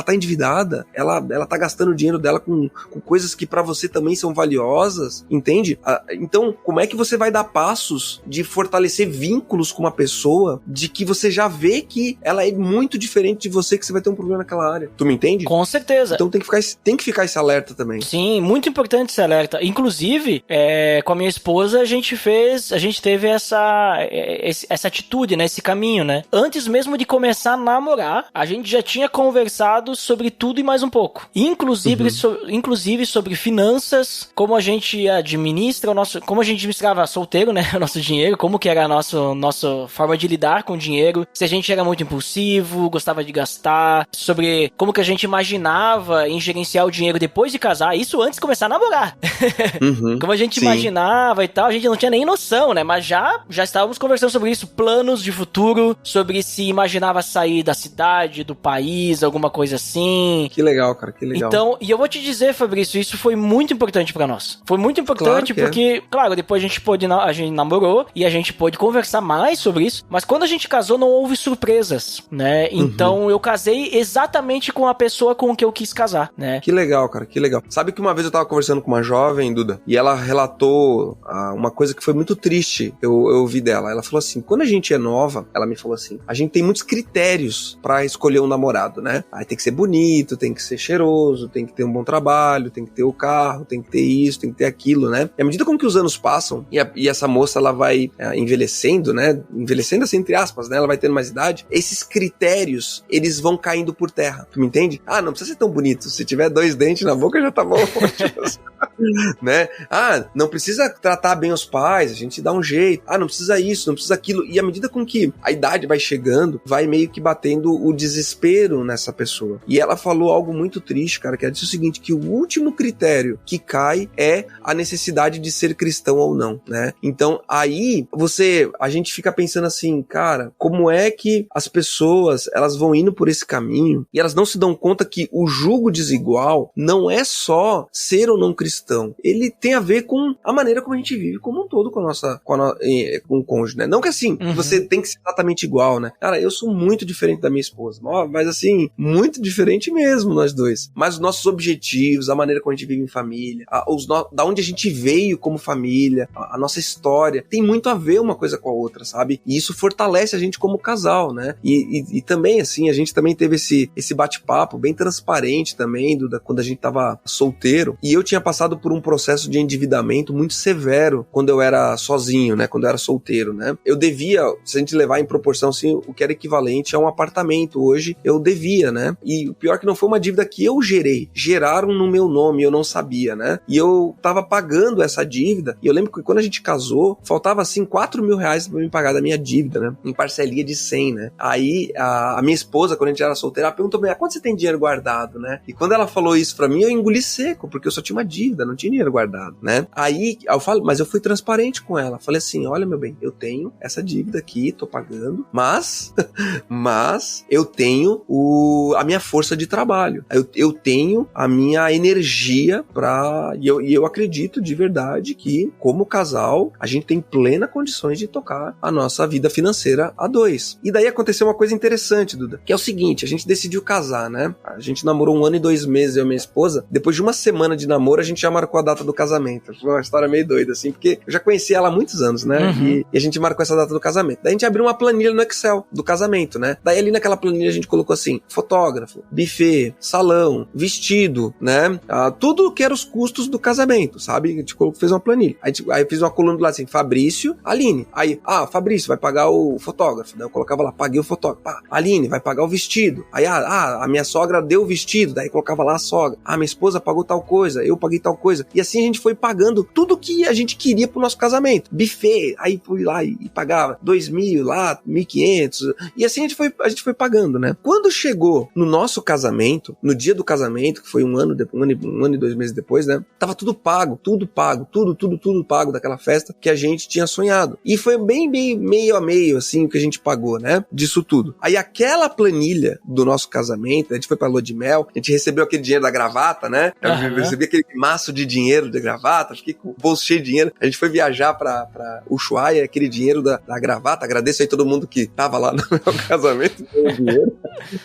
tá endividada, ela tá gastando o dinheiro dela com coisas que pra você também são valiosas, entende? Então, como é que você vai dar passos de fortalecer vínculos com uma pessoa de que você já vê que ela é muito diferente de você, que você vai ter um problema naquela área? Tu me entende? Com certeza. Então tem que ficar esse alerta também. Sim, muito importante esse alerta. Inclusive, com a minha esposa, a gente teve essa atitude, né? Esse caminho, né? Antes mesmo de começar a namorar, a gente já tinha conversado sobre tudo e mais um pouco. Inclusive sobre finanças, como a gente administra como a gente administrava solteiro, né? O nosso dinheiro, como que era a nossa forma de lidar com o dinheiro, se a gente era muito impulsivo, gostava de gastar, sobre como que a gente imaginava em gerenciar o dinheiro depois de casar, isso antes de começar a namorar. Como a gente imaginava e tal, a gente não tinha nem noção, né? Mas já estávamos conversando sobre isso, planos de futuro, sobre se imaginava sair da cidade, do país, alguma coisa assim. Que legal, cara, que legal. Então, e eu vou te dizer, Fabrício, isso foi muito importante pra nós. Foi muito importante porque, claro, depois a gente namorou e a gente pôde conversar mais sobre isso, mas quando a gente casou não houve surpresas, né? Então eu casei exatamente com a pessoa com que eu quis casar, né? Que legal, cara, que legal. Sabe que uma vez eu tava conversando com uma jovem, Duda, e ela relatou uma coisa que foi muito triste, eu ouvi dela. Ela falou assim, quando a gente é nova, ela me falou assim, a gente tem muitos critérios pra escolher um namorado, né? Aí tem que ser bonito, tem que ser cheiroso, tem que ter um bom trabalho, tem que ter o carro, tem que ter isso, tem que ter aquilo, né? E à medida com que os anos passam, e essa moça, ela vai envelhecendo, né? Envelhecendo assim, entre aspas, né? Ela vai tendo mais idade. Esses critérios, eles vão caindo por terra. Tu me entende? Não precisa ser tão bonito. Se tiver 2 dentes na boca, já tá bom. Né? Não precisa tratar bem os pais, a gente dá um jeito. Não precisa isso, não precisa aquilo. E à medida com que a idade vai chegando, vai meio que batendo o desespero nessa pessoa. E ela falou algo muito triste, cara, que ela disse o seguinte, que o último critério que cai é a necessidade de ser cristão ou não, né? Então, aí, a gente fica pensando assim, cara, como é que as pessoas, elas vão indo por esse caminho e elas não se dão conta que o jugo desigual não é só ser ou não cristão, ele tem a ver com a maneira como a gente vive como um todo com o cônjuge, né? Não que assim, você tem que ser exatamente igual, né? Cara, eu sou muito diferente da minha esposa, mas assim, muito diferente mesmo nós dois. Mas os nossos objetivos, a maneira como a gente vive em família, da onde a gente veio como família, a nossa história, tem muito a ver uma coisa com a outra, sabe? E isso fortalece a gente como casal, né? E também, assim, a gente também teve esse bate-papo bem transparente também, quando a gente tava solteiro, e eu tinha passado por um processo de endividamento muito severo quando eu era sozinho, né? Quando eu era solteiro, né? Eu devia, se a gente levar em proporção, assim, o que era equivalente a um apartamento hoje, eu devia, né? E o pior é que não foi uma dívida que eu gerei, geraram no meu nome, eu não sabia, né? E eu tava pagando essa dívida, e eu lembro que quando a gente casou, faltava assim 4 mil reais pra me pagar da minha dívida, né? Em parcelia de 100, né? Aí a minha esposa, quando a gente era solteira, ela perguntou bem, quanto você tem dinheiro guardado, né? E quando ela falou isso pra mim, eu engoli seco, porque eu só tinha uma dívida, não tinha dinheiro guardado, né? Aí eu falo, mas eu fui transparente com ela, falei assim, olha meu bem, eu tenho essa dívida aqui, tô pagando, mas eu tenho a minha força de trabalho, eu tenho a minha energia e eu acredito de verdade que, como casal, a gente tem plena condições de tocar a nossa vida financeira a dois. E daí aconteceu uma coisa interessante, Duda, que é o seguinte, a gente decidiu casar, né? A gente namorou 1 ano e 2 meses, eu e minha esposa. Depois de uma semana de namoro, a gente já marcou a data do casamento. Foi uma história meio doida, assim, porque eu já conhecia ela há muitos anos, né? E a gente marcou essa data do casamento. Daí a gente abriu uma planilha no Excel do casamento, né? Daí ali naquela planilha a gente colocou assim, fotógrafo, buffet, salão, vestido, né? Tudo que era os custos do casamento, sabe? A gente fez uma planilha. Aí fiz uma coluna do lado assim, Fabrício, Aline. Aí, Fabrício vai pagar o fotógrafo. Daí eu colocava lá, paguei o fotógrafo. Aline vai pagar o vestido. Aí, a minha sogra deu o vestido. Daí colocava lá a sogra. Minha esposa pagou tal coisa. Eu paguei tal coisa. E assim a gente foi pagando tudo que a gente queria pro nosso casamento. Buffet, aí fui lá e pagava 2.000 lá, 1.500. E assim a gente foi pagando, né? Quando chegou no nosso casamento, no dia do casamento, que foi um ano e 2 meses depois, né? Tava tudo pago, tudo pago daquela festa que a gente tinha sonhado. E foi bem meio a meio, assim, o que a gente pagou, né? Disso tudo. Aí aquela planilha do nosso casamento, a gente foi pra lua de mel, a gente recebeu aquele dinheiro da gravata, né? Eu recebi aquele maço de dinheiro de gravata, fiquei com o bolso cheio de dinheiro. A gente foi viajar pra Ushuaia, aquele dinheiro da gravata. Agradeço aí todo mundo que tava lá no meu casamento, deu dinheiro.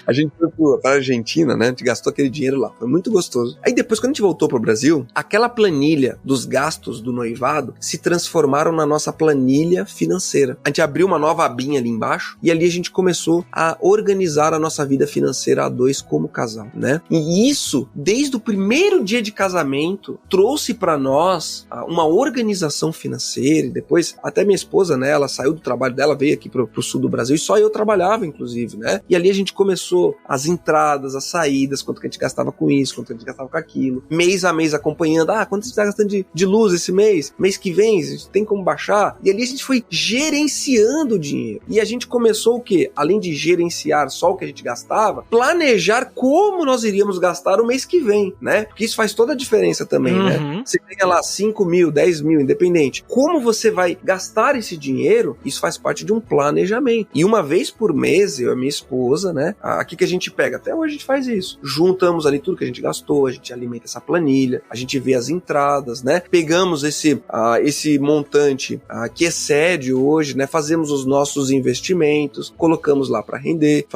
A gente foi pra Argentina, né? A gente gastou aquele dinheiro lá. Foi muito gostoso. Aí depois, quando a gente voltou pro Brasil, aquela planilha dos gastos do noivado se transformaram na nossa planilha financeira. A gente abriu uma nova abinha ali embaixo e ali a gente começou a organizar a nossa vida financeira a dois como casal, né? E isso, desde o primeiro dia de casamento, trouxe pra nós uma organização financeira. E depois, até minha esposa, né? Ela saiu do trabalho dela, veio aqui pro sul do Brasil e só eu trabalhava, inclusive, né? E ali a gente começou as entradas, as saídas, quanto que a gente gastava com isso, quanto que a gente gastava com aquilo, mês a mês acompanhando, quanto você está gastando de luz esse mês que vem, a gente tem como baixar, e ali a gente foi gerenciando o dinheiro, e a gente começou o quê? Além de gerenciar só o que a gente gastava, planejar como nós iríamos gastar o mês que vem, né? Porque isso faz toda a diferença também, né? Você ganha lá 5 mil, 10 mil, independente, como você vai gastar esse dinheiro, isso faz parte de um planejamento, e uma vez por mês, eu e a minha esposa, né, aqui que a gente pega, até hoje a gente faz isso, juntamos ali tudo que a gente gastou, a gente alimenta essa planilha, a gente vê as entradas, né, pegamos esse montante que excede hoje, né, fazemos os nossos investimentos, colocamos lá para render,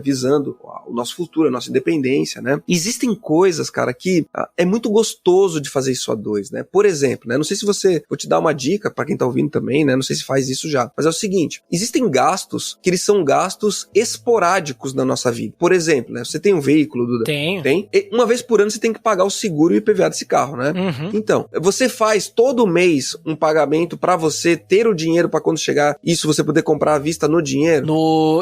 visando o nosso futuro, a nossa independência, né. Existem coisas, cara, que é muito gostoso de fazer isso a dois, né. Por exemplo, né, não sei se vou te dar uma dica para quem tá ouvindo também, né, não sei se faz isso já, mas é o seguinte, existem gastos que eles são gastos esporádicos na nossa vida. Por exemplo, né, você tem um veículo, Duda? Tenho. Tem? E uma vez por ano você tem que pagar o seguro e o IPVA desse carro, né? Então, você faz todo mês um pagamento pra você ter o dinheiro pra quando chegar isso você poder comprar à vista no dinheiro?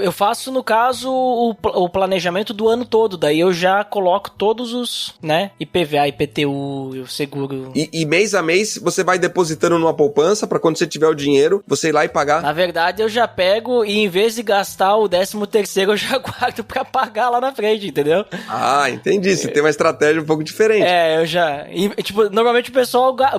Eu faço, no caso, o planejamento do ano todo, daí eu já coloco todos os, né, IPVA, IPTU, o seguro. E mês a mês você vai depositando numa poupança pra quando você tiver o dinheiro, você ir lá e pagar? Na verdade, eu já pego e em vez de gastar o 13º, eu já guardo pra pagar lá na frente, entendeu? Entendi. Você tem uma estratégia um pouco diferente. Eu já... tipo, normalmente o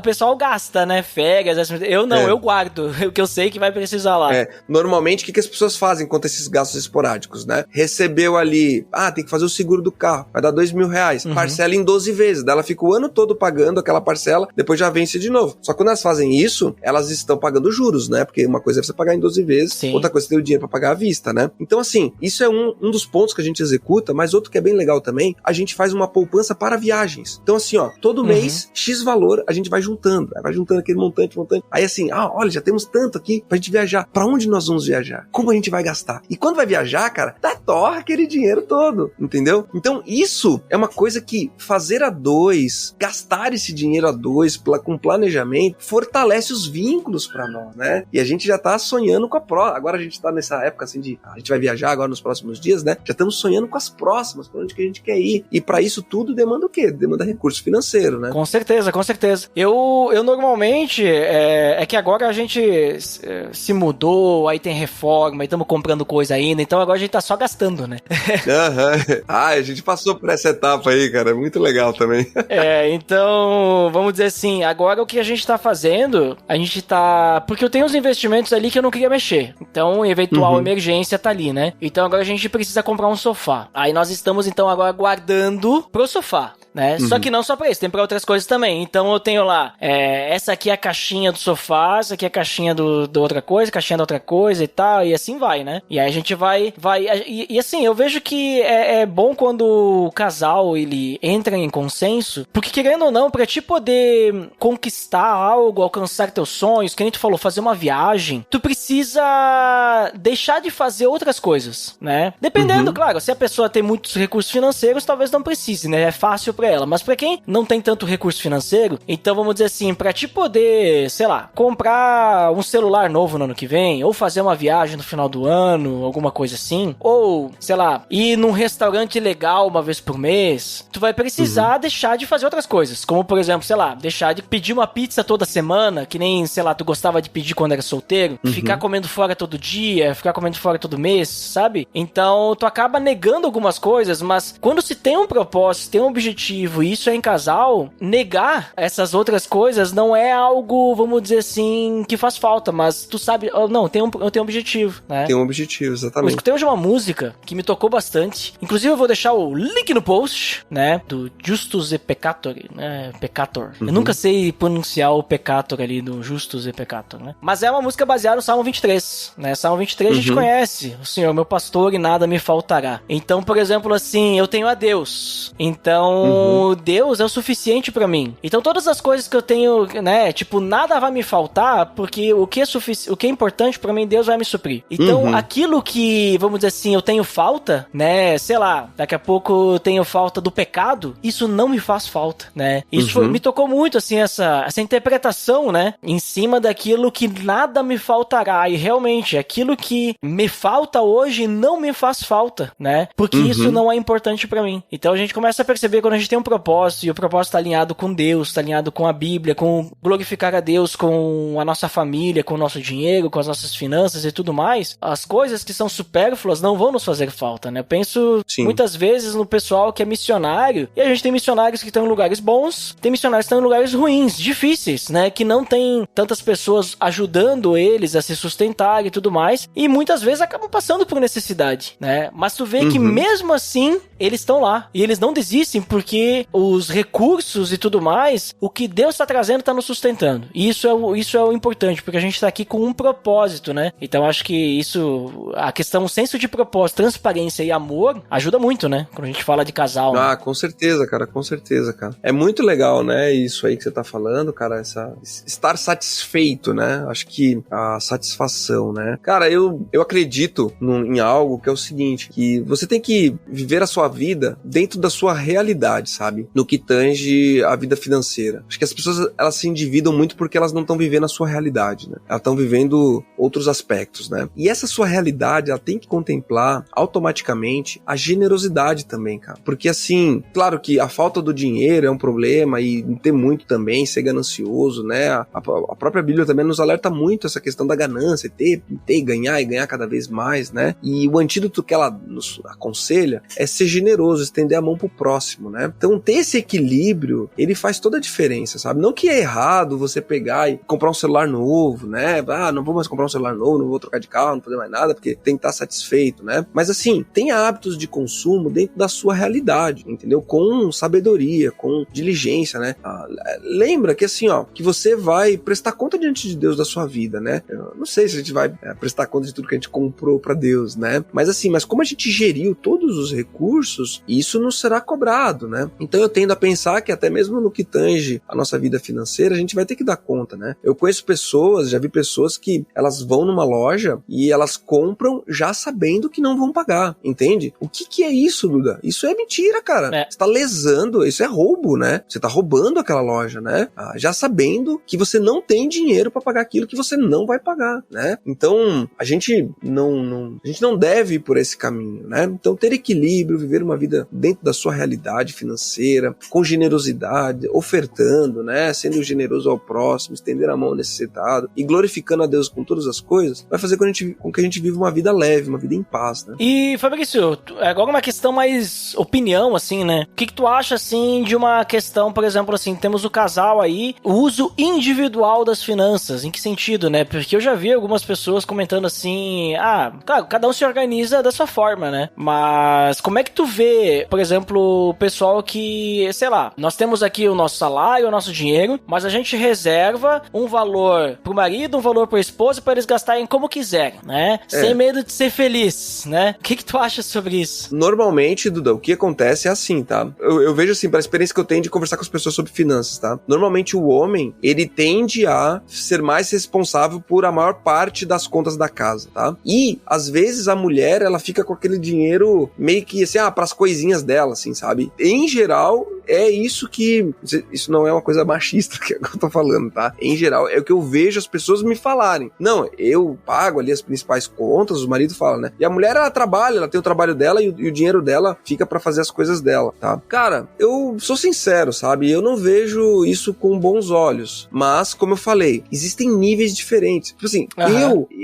pessoal gasta, né? Férias, eu não, eu guardo o que eu sei que vai precisar lá. Normalmente, o que as pessoas fazem quanto a esses gastos esporádicos, né? Recebeu ali, tem que fazer o seguro do carro, vai dar R$2.000, parcela em 12 vezes, daí ela fica o ano todo pagando aquela parcela, depois já vence de novo. Só que quando elas fazem isso, elas estão pagando juros, né? Porque uma coisa é você pagar em 12 vezes, Sim. outra coisa é você ter o dinheiro pra pagar à vista, né? Então, assim, isso é um dos pontos que a gente executa, mas outro que é bem legal também, a gente faz uma poupança para viagens. Então, assim, todo mês, X valor, a gente vai juntando aquele montante. Aí, assim, olha, já temos tanto aqui pra gente viajar. Pra onde nós vamos viajar? Como a gente vai gastar? E quando vai viajar, cara, torra aquele dinheiro todo, entendeu? Então, isso é uma coisa que fazer a dois, gastar esse dinheiro a dois, com planejamento, fortalece os vínculos pra nós, né? E a gente já tá sonhando com a próxima. Agora a gente tá nessa época, assim, a gente vai viajar agora nos próximos dias, né? Já estamos sonhando com as próximas, pra onde que a gente quer ir. E pra isso tudo demanda o quê? Demanda recurso financeiro, né? Com certeza. Eu normalmente, é que agora a gente se mudou, aí tem reforma, aí estamos comprando coisa ainda, então agora a gente tá só gastando, né? A gente passou por essa etapa aí, cara, é muito legal também. Então, vamos dizer assim, agora o que a gente tá fazendo, porque eu tenho uns investimentos ali que eu não queria mexer, então eventual emergência tá ali, né? Então agora a gente precisa comprar um sofá. Aí nós estamos então agora guardando pro sofá, né? Só que não só pra isso, tem pra outras coisas também. Então eu tenho lá, essa aqui é a caixinha do sofá, essa aqui é a caixinha do outra coisa, caixinha da outra coisa e tal, e assim vai, né? E aí a gente vai e assim, eu vejo que é bom quando o casal, ele entra em consenso, porque querendo ou não, pra te poder conquistar algo, alcançar teus sonhos, que nem tu falou, fazer uma viagem, tu precisa deixar de fazer outras coisas, né? Dependendo, claro, se a pessoa tem muitos recursos financeiros, talvez não precise, né? É fácil pra ela. Mas pra quem não tem tanto recurso financeiro, então vamos dizer assim, pra te poder, sei lá, comprar um celular novo no ano que vem, ou fazer uma viagem no final do ano, alguma coisa assim, ou, sei lá, ir num restaurante legal uma vez por mês, tu vai precisar deixar de fazer outras coisas, como por exemplo, sei lá, deixar de pedir uma pizza toda semana, que nem, sei lá, tu gostava de pedir quando era solteiro, ficar comendo fora todo dia, ficar comendo fora todo mês, sabe? Então, tu acaba negando algumas coisas, mas quando se tem um propósito, se tem um objetivo, e isso é em casal, negar essas outras coisas não é algo, vamos dizer assim, que faz falta, mas tu sabe, não, eu tenho um objetivo, né? Tem um objetivo, Eu exatamente. escutei hoje uma música que me tocou bastante. Inclusive, eu vou deixar o link no post, né? Do Justus e Peccator, né? Peccator. Eu nunca sei pronunciar o Peccator ali do Justus e Peccator, né? Mas é uma música baseada no Salmo 23, né? Salmo 23 a gente conhece. O Senhor, meu pastor, e nada me faltará. Então, por exemplo, assim, eu tenho a Deus. Então, Deus é o suficiente pra mim. Então, todas as coisas que eu tenho, né? Tipo, nada vai me faltar, porque o que é importante pra mim, Deus vai me suprir. Então, aquilo que, vamos dizer assim, eu tenho falta, né? Sei lá, daqui a pouco eu tenho falta do pecado, isso não me faz falta, né? Isso me tocou muito, assim, essa interpretação, né? Em cima daquilo que nada me faltará. E realmente, aquilo que me falta hoje não me faz falta, né? Porque isso não é importante pra mim. Então a gente começa a perceber quando a gente tem um propósito, e o propósito tá alinhado com Deus, tá alinhado com a Bíblia, com glorificar a Deus, com a nossa família, com o nosso dinheiro, com as nossas finanças e tudo mais, as coisas que são supérfluas não vão nos fazer falta, né? Eu penso muitas vezes no pessoal que é missionário, e a gente tem missionários que estão em lugares bons, tem missionários que estão em lugares ruins, difíceis, né? Que não tem tantas pessoas ajudando eles a se sustentar e tudo mais, e muitas vezes acabam passando por necessidade, né? Mas tu vê que mesmo assim, eles estão lá, e eles não desistem, porque os recursos e tudo mais, o que Deus está trazendo está nos sustentando. E isso é o importante, porque a gente está aqui com um propósito, né? Então acho que isso, a questão, o senso de propósito, transparência e amor, ajuda muito, né? Quando a gente fala de casal. Ah, com certeza, cara, com certeza, cara. É muito legal, né, isso aí que você tá falando, cara, estar satisfeito, né? Acho que a satisfação, né? Cara, eu acredito em algo que é o seguinte, que você tem que viver a sua vida dentro da sua realidade, sabe? No que tange a vida financeira. Acho que as pessoas, elas se endividam muito porque elas não estão vivendo a sua realidade, né? Elas estão vivendo outros aspectos, né? E essa sua realidade, ela tem que contemplar automaticamente a generosidade também, cara. Porque assim, claro que a falta do dinheiro é um problema, e ter muito também, ser ganancioso, né? A própria Bíblia também nos alerta muito essa questão da ganância, ter e ganhar cada vez mais, né? E o antídoto que ela nos aconselha é ser generoso, estender a mão pro próximo, né? Então ter esse equilíbrio, ele faz toda a diferença, sabe? Não que é errado você pegar e comprar um celular novo, né? Ah, não vou mais comprar um celular novo, não vou trocar de carro, não vou fazer mais nada, porque tem que estar satisfeito, né? Mas assim, tenha hábitos de consumo dentro da sua realidade, entendeu? Com sabedoria, com diligência, né? Lembra que assim, ó, que você vai prestar conta diante de Deus da sua vida, né? Eu não sei se a gente vai prestar conta de tudo que a gente comprou pra Deus, né? Mas assim, mas como a gente geriu todos os recursos, isso não será cobrado, né? Então eu tendo a pensar que até mesmo no que tange a nossa vida financeira, a gente vai ter que dar conta, né? Eu conheço pessoas, já vi pessoas que elas vão numa loja e elas compram já sabendo que não vão pagar, entende? O que é isso, Duda? Isso é mentira, cara. Você tá lesando, isso é roubo, né? Você tá roubando aquela loja, né? Já sabendo que você não tem dinheiro pra pagar aquilo que você não vai pagar, né? Então, a gente não deve ir por esse caminho, né? Então, ter equilíbrio, viver uma vida dentro da sua realidade financeira, com generosidade, ofertando, né? Sendo generoso ao próximo, estender a mão ao necessitado e glorificando a Deus com todas as coisas, vai fazer com que a gente viva uma vida leve, uma vida em paz, né? E, Fabrício, agora uma questão mais opinião, assim, né? O que tu acha, assim, de uma questão, por exemplo, assim, temos o casal aí, o uso individual das finanças, em que sentido, né? Porque eu já vi algumas pessoas comentando assim, claro, cada um se organiza da sua forma, né? Mas como é que tu vê, por exemplo, o pessoal que, sei lá, nós temos aqui o nosso salário, o nosso dinheiro, mas a gente reserva um valor pro marido, um valor pra esposa, pra eles gastarem como quiserem, né? Sem medo de ser feliz, né? O que tu acha sobre isso? Normalmente, Duda, o que acontece é assim, tá? Eu vejo assim, pela experiência que eu tenho de conversar com as pessoas sobre finanças, tá? Normalmente o homem, ele tende a ser mais responsável por a maior parte das contas da casa, tá? E, às vezes, a mulher, ela fica com aquele dinheiro meio que, assim, pras coisinhas dela, assim, sabe? Em geral, é isso que... Isso não é uma coisa machista que eu tô falando, tá? Em geral, é o que eu vejo as pessoas me falarem. Não, eu pago ali as principais contas, o marido fala, né? E a mulher, ela trabalha, ela tem o trabalho dela e o dinheiro dela fica pra fazer as coisas dela, tá? Cara, eu sou sincero, sabe? Eu não vejo isso com bons olhos. Mas, como eu falei, existem níveis diferentes. Tipo assim,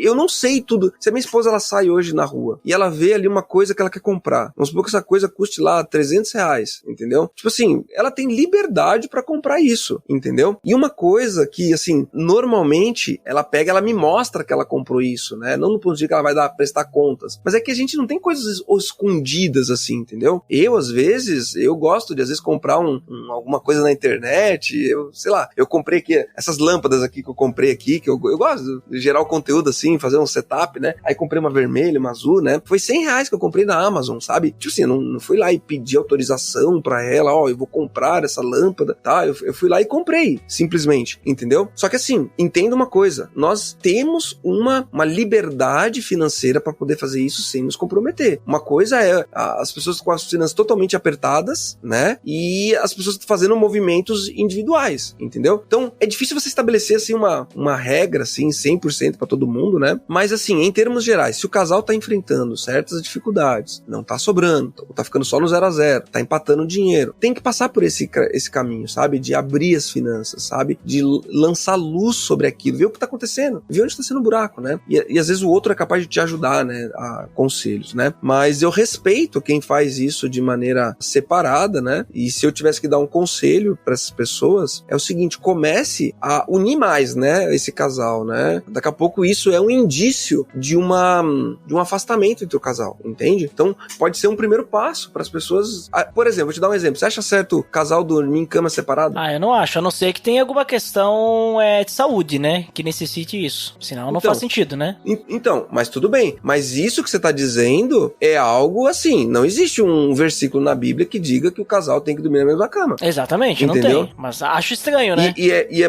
eu não sei tudo. Se a minha esposa, ela sai hoje na rua e ela vê ali uma coisa que ela quer comprar, vamos supor que essa coisa custe lá R$300, entendeu? Tipo assim, ela tem liberdade pra comprar isso, entendeu? E uma coisa que, assim, normalmente ela pega, ela me mostra que ela comprou isso, né? Não no ponto de que ela vai prestar contas, mas é que a gente não tem coisas escondidas assim, entendeu? Eu, às vezes, eu gosto de, às vezes, comprar alguma coisa na internet, sei lá, eu comprei aqui, essas lâmpadas aqui que eu comprei aqui, que eu gosto de gerar o conteúdo assim, fazer um setup, né? Aí comprei uma vermelha, uma azul, né? Foi R$100 que eu comprei na Amazon, sabe? Tipo assim, eu não fui lá e pedi autorização pra ela, ó, eu vou comprar essa lâmpada, tá? Eu fui lá e comprei, simplesmente, entendeu? Só que assim, entenda uma coisa, nós temos uma liberdade financeira pra poder fazer isso sem nos comprometer. Uma coisa é as pessoas com as finanças totalmente apertadas, né? E as pessoas fazendo movimentos individuais, entendeu? Então, é difícil você estabelecer, assim, uma regra, assim, 100% pra todo mundo, né? Mas, assim, em termos gerais, se o casal tá enfrentando certas dificuldades, não tá sobrando, tá ficando só no 0 a 0, tá empatando dinheiro, tem que passar por esse caminho, sabe? De abrir as finanças, sabe? De lançar luz sobre aquilo, ver o que tá acontecendo, ver onde tá sendo o buraco, né? E às vezes o outro é capaz de te ajudar, né? A conselhos, né? Mas eu respeito quem faz isso de maneira separada, né? E se eu tivesse que dar um conselho para essas pessoas, é o seguinte: comece a unir mais, né? Esse casal, né? Daqui a pouco isso é um indício de um afastamento entre o casal, entende? Então, pode ser um primeiro passo para as pessoas. Por exemplo, vou te dar um exemplo. Você acha certo o casal dormir em cama separada? Eu não acho, a não ser que tenha alguma questão de saúde, né? Que necessite isso. Senão não faz sentido, né? Então, mas tudo bem. Mas isso que você tá dizendo é algo assim, não existe um versículo na Bíblia que diga que o casal tem que dormir na mesma cama. Exatamente, entendeu? Não tem. Mas acho estranho, né? E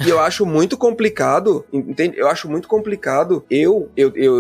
eu acho muito complicado, entende? Eu acho muito complicado, eu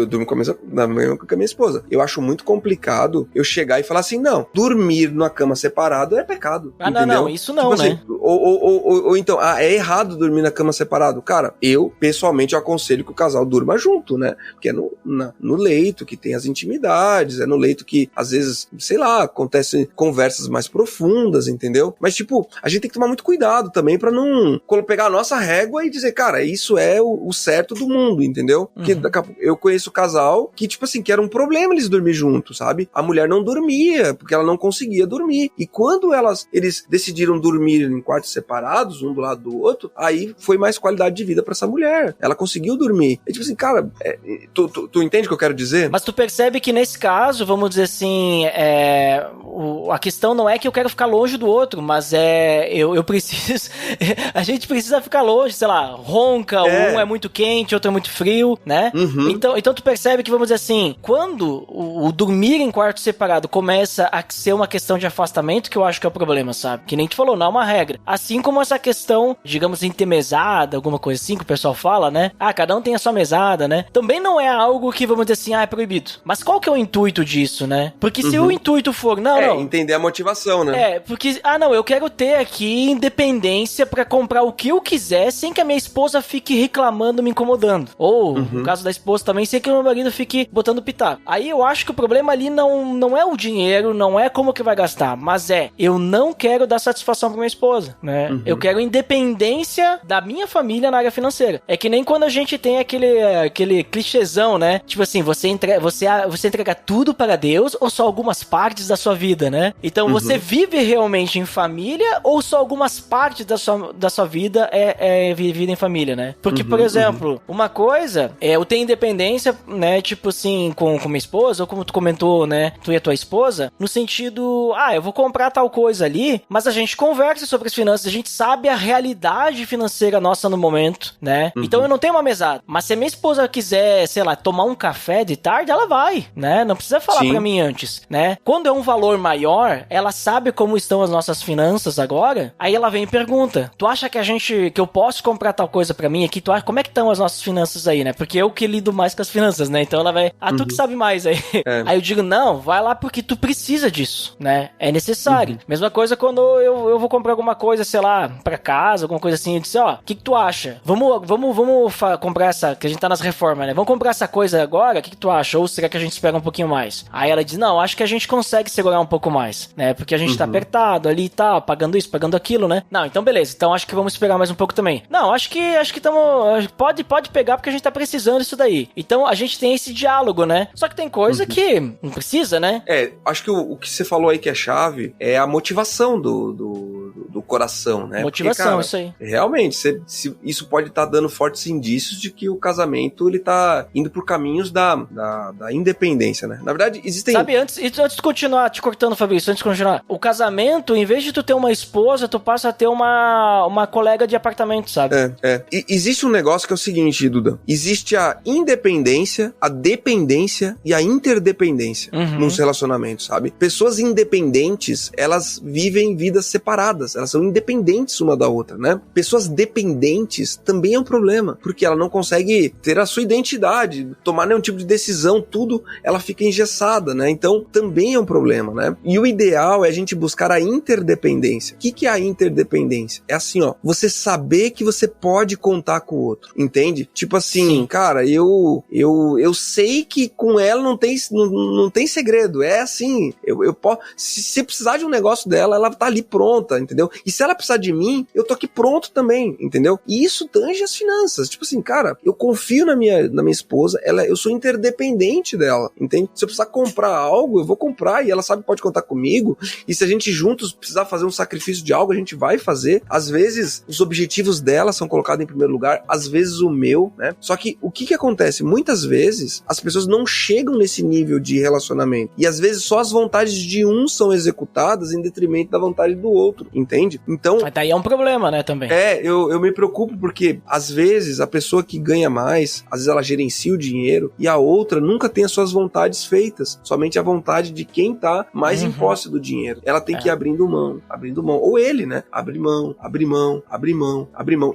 durmo com a minha esposa. Eu acho muito complicado eu chegar e falar assim, não, dormir numa cama separada é pecado. Entendeu? Não, isso não, tipo, né? Assim, ou então, é errado dormir na cama separado. Cara, eu, pessoalmente, aconselho que o casal durma junto, né? Porque é no leito que tem as intimidades, é no leito que, às vezes, sei lá, acontecem conversas mais profundas, entendeu? Mas, tipo, a gente tem que tomar muito cuidado também pra não pegar a nossa régua e dizer, cara, isso é o certo do mundo, entendeu? Porque eu conheço casal que, tipo assim, que era um problema eles dormir juntos, sabe? A mulher não dormia, porque ela não conseguia dormir. E quando eles decidiram dormir em quartos separados, um do lado do outro, aí foi mais qualidade de vida pra essa mulher. Ela conseguiu dormir. É tipo assim, cara, tu entende o que eu quero dizer? Mas tu percebe que nesse caso, vamos dizer assim, a questão não é que eu quero ficar longe do outro, mas eu preciso, a gente precisa ficar longe, sei lá, ronca, um é muito quente, outro é muito frio, né? Então tu percebe que, vamos dizer assim, quando o dormir em quarto separado começa a ser uma questão de afastamento, que eu acho que é o problema, sabe? Que nem tu falou, não é uma regra. Assim como essa questão, digamos, em ter mesada, alguma coisa assim que o pessoal fala, né? Cada um tem a sua mesada, né? Também não é algo que, vamos dizer assim, é proibido. Mas qual que é o intuito disso, né? Porque se o intuito for, não... entender a motivação, né? Porque, eu quero ter aqui independência pra comprar o que eu quiser sem que a minha esposa fique reclamando, me incomodando. Ou, no caso da esposa também, sem que o meu marido fique botando pitaco. Aí eu acho que o problema ali não é o dinheiro, não é como que vai gastar, mas eu não quero dar satisfação pra minha esposa, né? Eu quero independência da minha família na área financeira. É que nem quando a gente tem aquele clichêzão, né? Tipo assim, você entrega tudo para Deus ou só algumas partes da sua vida, né? Então você vive realmente em família ou só algumas partes da sua vida é vivida em família, né? Porque, por exemplo, uma coisa eu tenho independência, né? Tipo assim, com minha esposa, ou como tu comentou, né? Tu e a tua esposa, no sentido, eu vou comprar tal coisa ali, mas a gente conversa sobre as finanças, a gente sabe a realidade financeira nossa no momento, né? Então eu não tenho uma mesada. Mas se a minha esposa quiser, sei lá, tomar um café de tarde, ela vai, né? Não precisa falar pra mim antes, né? Quando é um valor maior maior, ela sabe como estão as nossas finanças agora, aí ela vem e pergunta, tu acha que eu posso comprar tal coisa pra mim aqui? Tu acha, como é que estão as nossas finanças aí, né? Porque eu que lido mais com as finanças, né? Então ela vai, tu que sabe mais aí. Aí eu digo, não, vai lá porque tu precisa disso, né? É necessário. Mesma coisa quando eu vou comprar alguma coisa, sei lá, pra casa, alguma coisa assim, eu disse, ó, o que tu acha? Vamos comprar essa, que a gente tá nas reformas, né? Vamos comprar essa coisa agora? O que tu acha? Ou será que a gente espera um pouquinho mais? Aí ela diz, não, acho que a gente consegue segurar um pouco mais, né? Porque a gente tá apertado ali e tal, pagando isso, pagando aquilo, né? Não, então beleza, então acho que vamos esperar mais um pouco também. Não, acho que estamos, pode pegar porque a gente tá precisando disso daí. Então a gente tem esse diálogo, né? Só que tem coisa que não precisa, né? Acho que o que você falou aí que é chave é a motivação do coração, né? Motivação, porque, cara, isso aí. Realmente, isso pode estar dando fortes indícios de que o casamento, ele tá indo por caminhos da independência, né? Na verdade, existem... Sabe, antes de continuar te cortando, Fabrício, antes de continuar, o casamento, em vez de tu ter uma esposa, tu passa a ter uma colega de apartamento, sabe? E existe um negócio que é o seguinte, Duda, existe a independência, a dependência e a interdependência nos relacionamentos, sabe? Pessoas independentes, elas vivem vidas separadas, elas são independentes uma da outra, né? Pessoas dependentes também é um problema, porque ela não consegue ter a sua identidade, tomar nenhum tipo de decisão, tudo, ela fica engessada, né? Então, também é um problema, né? E o ideal é a gente buscar a interdependência. O que é a interdependência? É assim, ó, você saber que você pode contar com o outro, entende? Tipo assim, cara, eu sei que com ela não tem segredo, é assim, eu posso, se precisar de um negócio dela, ela tá ali pronta, entendeu? E se ela precisar de mim, eu tô aqui pronto também, entendeu? E isso tange as finanças, tipo assim, cara, eu confio na minha esposa, eu sou interdependente dela, entende? Se eu precisar comprar algo, eu vou comprar e ela sabe que pode contar comigo, e se a gente juntos precisar fazer um sacrifício de algo, a gente vai fazer. Às vezes, os objetivos dela são colocados em primeiro lugar, às vezes o meu, né? Só que o que acontece? Muitas vezes, as pessoas não chegam nesse nível de relacionamento, e às vezes só as vontades de um são executadas em detrimento da vontade do outro, entende? Então... Mas daí é um problema, né, também. Eu me preocupo porque, às vezes, a pessoa que ganha mais, às vezes ela gerencia o dinheiro, e a outra nunca tem as suas vontades feitas, somente a vontade de quem tá mais em posse do dinheiro. Ela tem que ir abrindo mão. Ou ele, né? Abrir mão.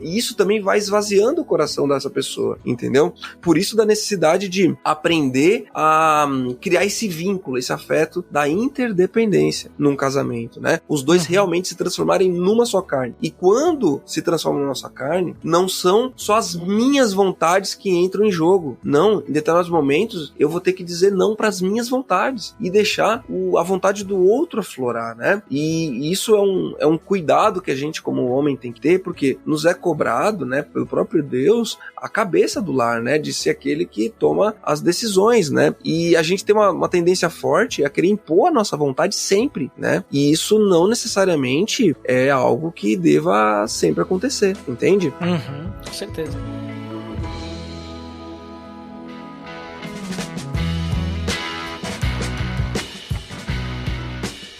E isso também vai esvaziando o coração dessa pessoa, entendeu? Por isso da necessidade de aprender a criar esse vínculo, esse afeto da interdependência num casamento, né? Os dois realmente se transformarem numa só carne. E quando se transformam numa só carne, não são só as minhas vontades que entram em jogo. Não, em determinados momentos, eu vou ter que dizer não para as minhas vontades e deixar a vontade do outro aflorar, né? E isso é um cuidado que a gente, como homem, tem que ter, porque nos é cobrado, né, pelo próprio Deus, a cabeça do lar, né, de ser aquele que toma as decisões, né? E a gente tem uma tendência forte a querer impor a nossa vontade sempre, né? E isso não necessariamente é algo que deva sempre acontecer, entende? Com certeza.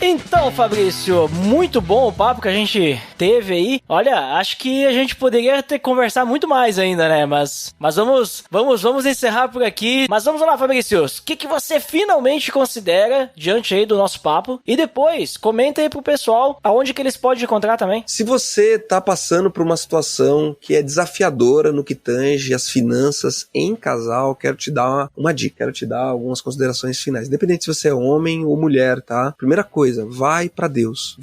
Então, Fabrício, muito bom o papo que a gente teve aí. Olha, acho que a gente poderia ter conversar muito mais ainda, né? Mas vamos encerrar por aqui. Mas vamos lá, Fabrício. O que você finalmente considera diante aí do nosso papo? E depois, comenta aí pro pessoal aonde que eles podem encontrar também. Se você tá passando por uma situação que é desafiadora no que tange as finanças em casal, quero te dar uma dica, quero te dar algumas considerações finais. Independente se você é homem ou mulher, tá? Primeira coisa, vai pra Deus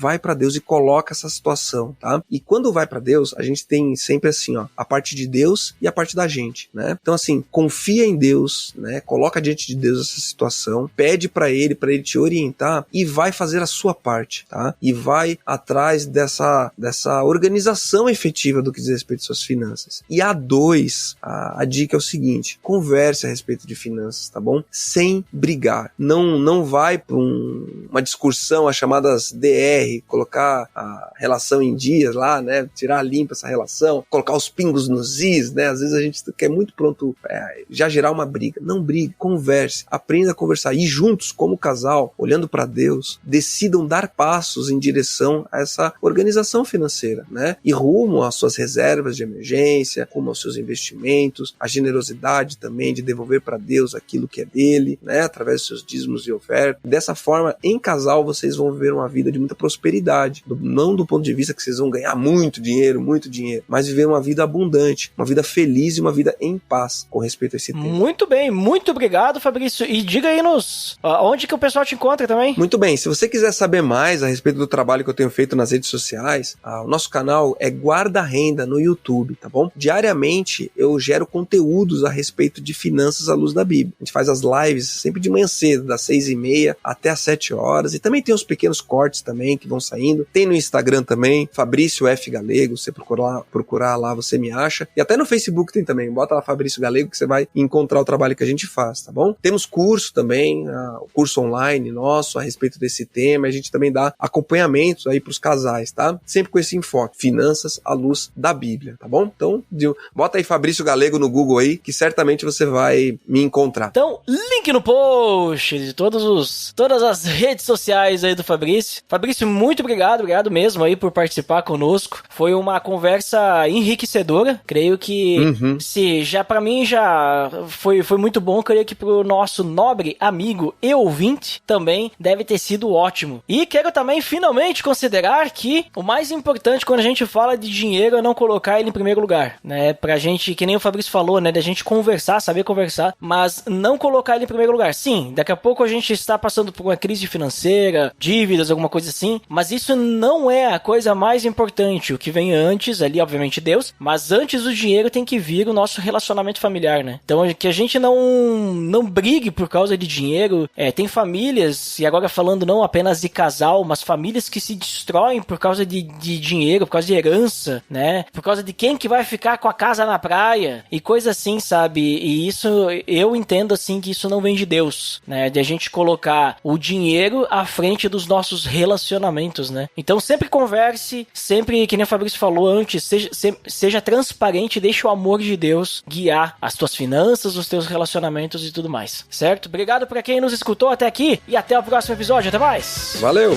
e coloca essa situação, tá? E quando vai pra Deus, a gente tem sempre assim, ó, a parte de Deus e a parte da gente, né? Então assim, confia em Deus, né? Coloca diante de Deus essa situação, pede pra ele te orientar e vai fazer a sua parte, tá? E vai atrás dessa organização efetiva do que diz respeito às suas finanças. E a dica é o seguinte, converse a respeito de finanças, tá bom? Sem brigar. Não vai pra uma discussão, as chamadas DR, colocar a relação em dias lá, né, tirar limpa essa relação, colocar os pingos nos is, né, às vezes a gente quer muito pronto já gerar uma briga. Não brigue, converse, aprenda a conversar e juntos, como casal, olhando para Deus, decidam dar passos em direção a essa organização financeira, né, e rumo às suas reservas de emergência, rumo aos seus investimentos, a generosidade também de devolver para Deus aquilo que é dele, né, através dos seus dízimos e ofertas. Dessa forma, em casal, vocês vocês vão viver uma vida de muita prosperidade. Não do ponto de vista que vocês vão ganhar muito dinheiro, mas viver uma vida abundante, uma vida feliz e uma vida em paz com respeito a esse tema. Muito bem, muito obrigado, Fabrício. E diga aí onde que o pessoal te encontra também. Muito bem, se você quiser saber mais a respeito do trabalho que eu tenho feito nas redes sociais, o nosso canal é Guarda Renda no YouTube, tá bom? Diariamente eu gero conteúdos a respeito de finanças à luz da Bíblia. A gente faz as lives sempre de manhã cedo, das 6h30 até as 7 horas, e também tem uns pequenos cortes também que vão saindo. Tem no Instagram também, Fabrício F. Galego, você procurar lá, você me acha. E até no Facebook tem também, bota lá Fabrício Galego que você vai encontrar o trabalho que a gente faz, tá bom? Temos curso também, o curso online nosso a respeito desse tema, a gente também dá acompanhamentos aí pros casais, tá? Sempre com esse enfoque, finanças à luz da Bíblia, tá bom? Então, bota aí Fabrício Galego no Google aí, que certamente você vai me encontrar. Então, link no post de todas as redes sociais aí do Fabrício. Fabrício, muito obrigado mesmo aí por participar conosco. Foi uma conversa enriquecedora. Creio que pra mim já foi muito bom. Creio que pro nosso nobre amigo e ouvinte também deve ter sido ótimo. E quero também finalmente considerar que o mais importante quando a gente fala de dinheiro é não colocar ele em primeiro lugar, né? Pra gente, que nem o Fabrício falou, né? Da gente conversar, saber conversar, mas não colocar ele em primeiro lugar. Sim, daqui a pouco a gente está passando por uma crise financeira, dívidas, alguma coisa assim, mas isso não é a coisa mais importante. O que vem antes, ali, obviamente, Deus, mas antes do dinheiro tem que vir o nosso relacionamento familiar, né? Então, que a gente não brigue por causa de dinheiro. Tem famílias, e agora falando não apenas de casal, mas famílias que se destroem por causa de dinheiro, por causa de herança, né? Por causa de quem que vai ficar com a casa na praia, e coisa assim, sabe? E isso, eu entendo assim que isso não vem de Deus, né? De a gente colocar o dinheiro à frente dos nossos relacionamentos, né? Então sempre converse, sempre, que nem o Fabrício falou antes, seja transparente, deixe o amor de Deus guiar as tuas finanças, os teus relacionamentos e tudo mais, certo? Obrigado pra quem nos escutou até aqui e até o próximo episódio, até mais! Valeu!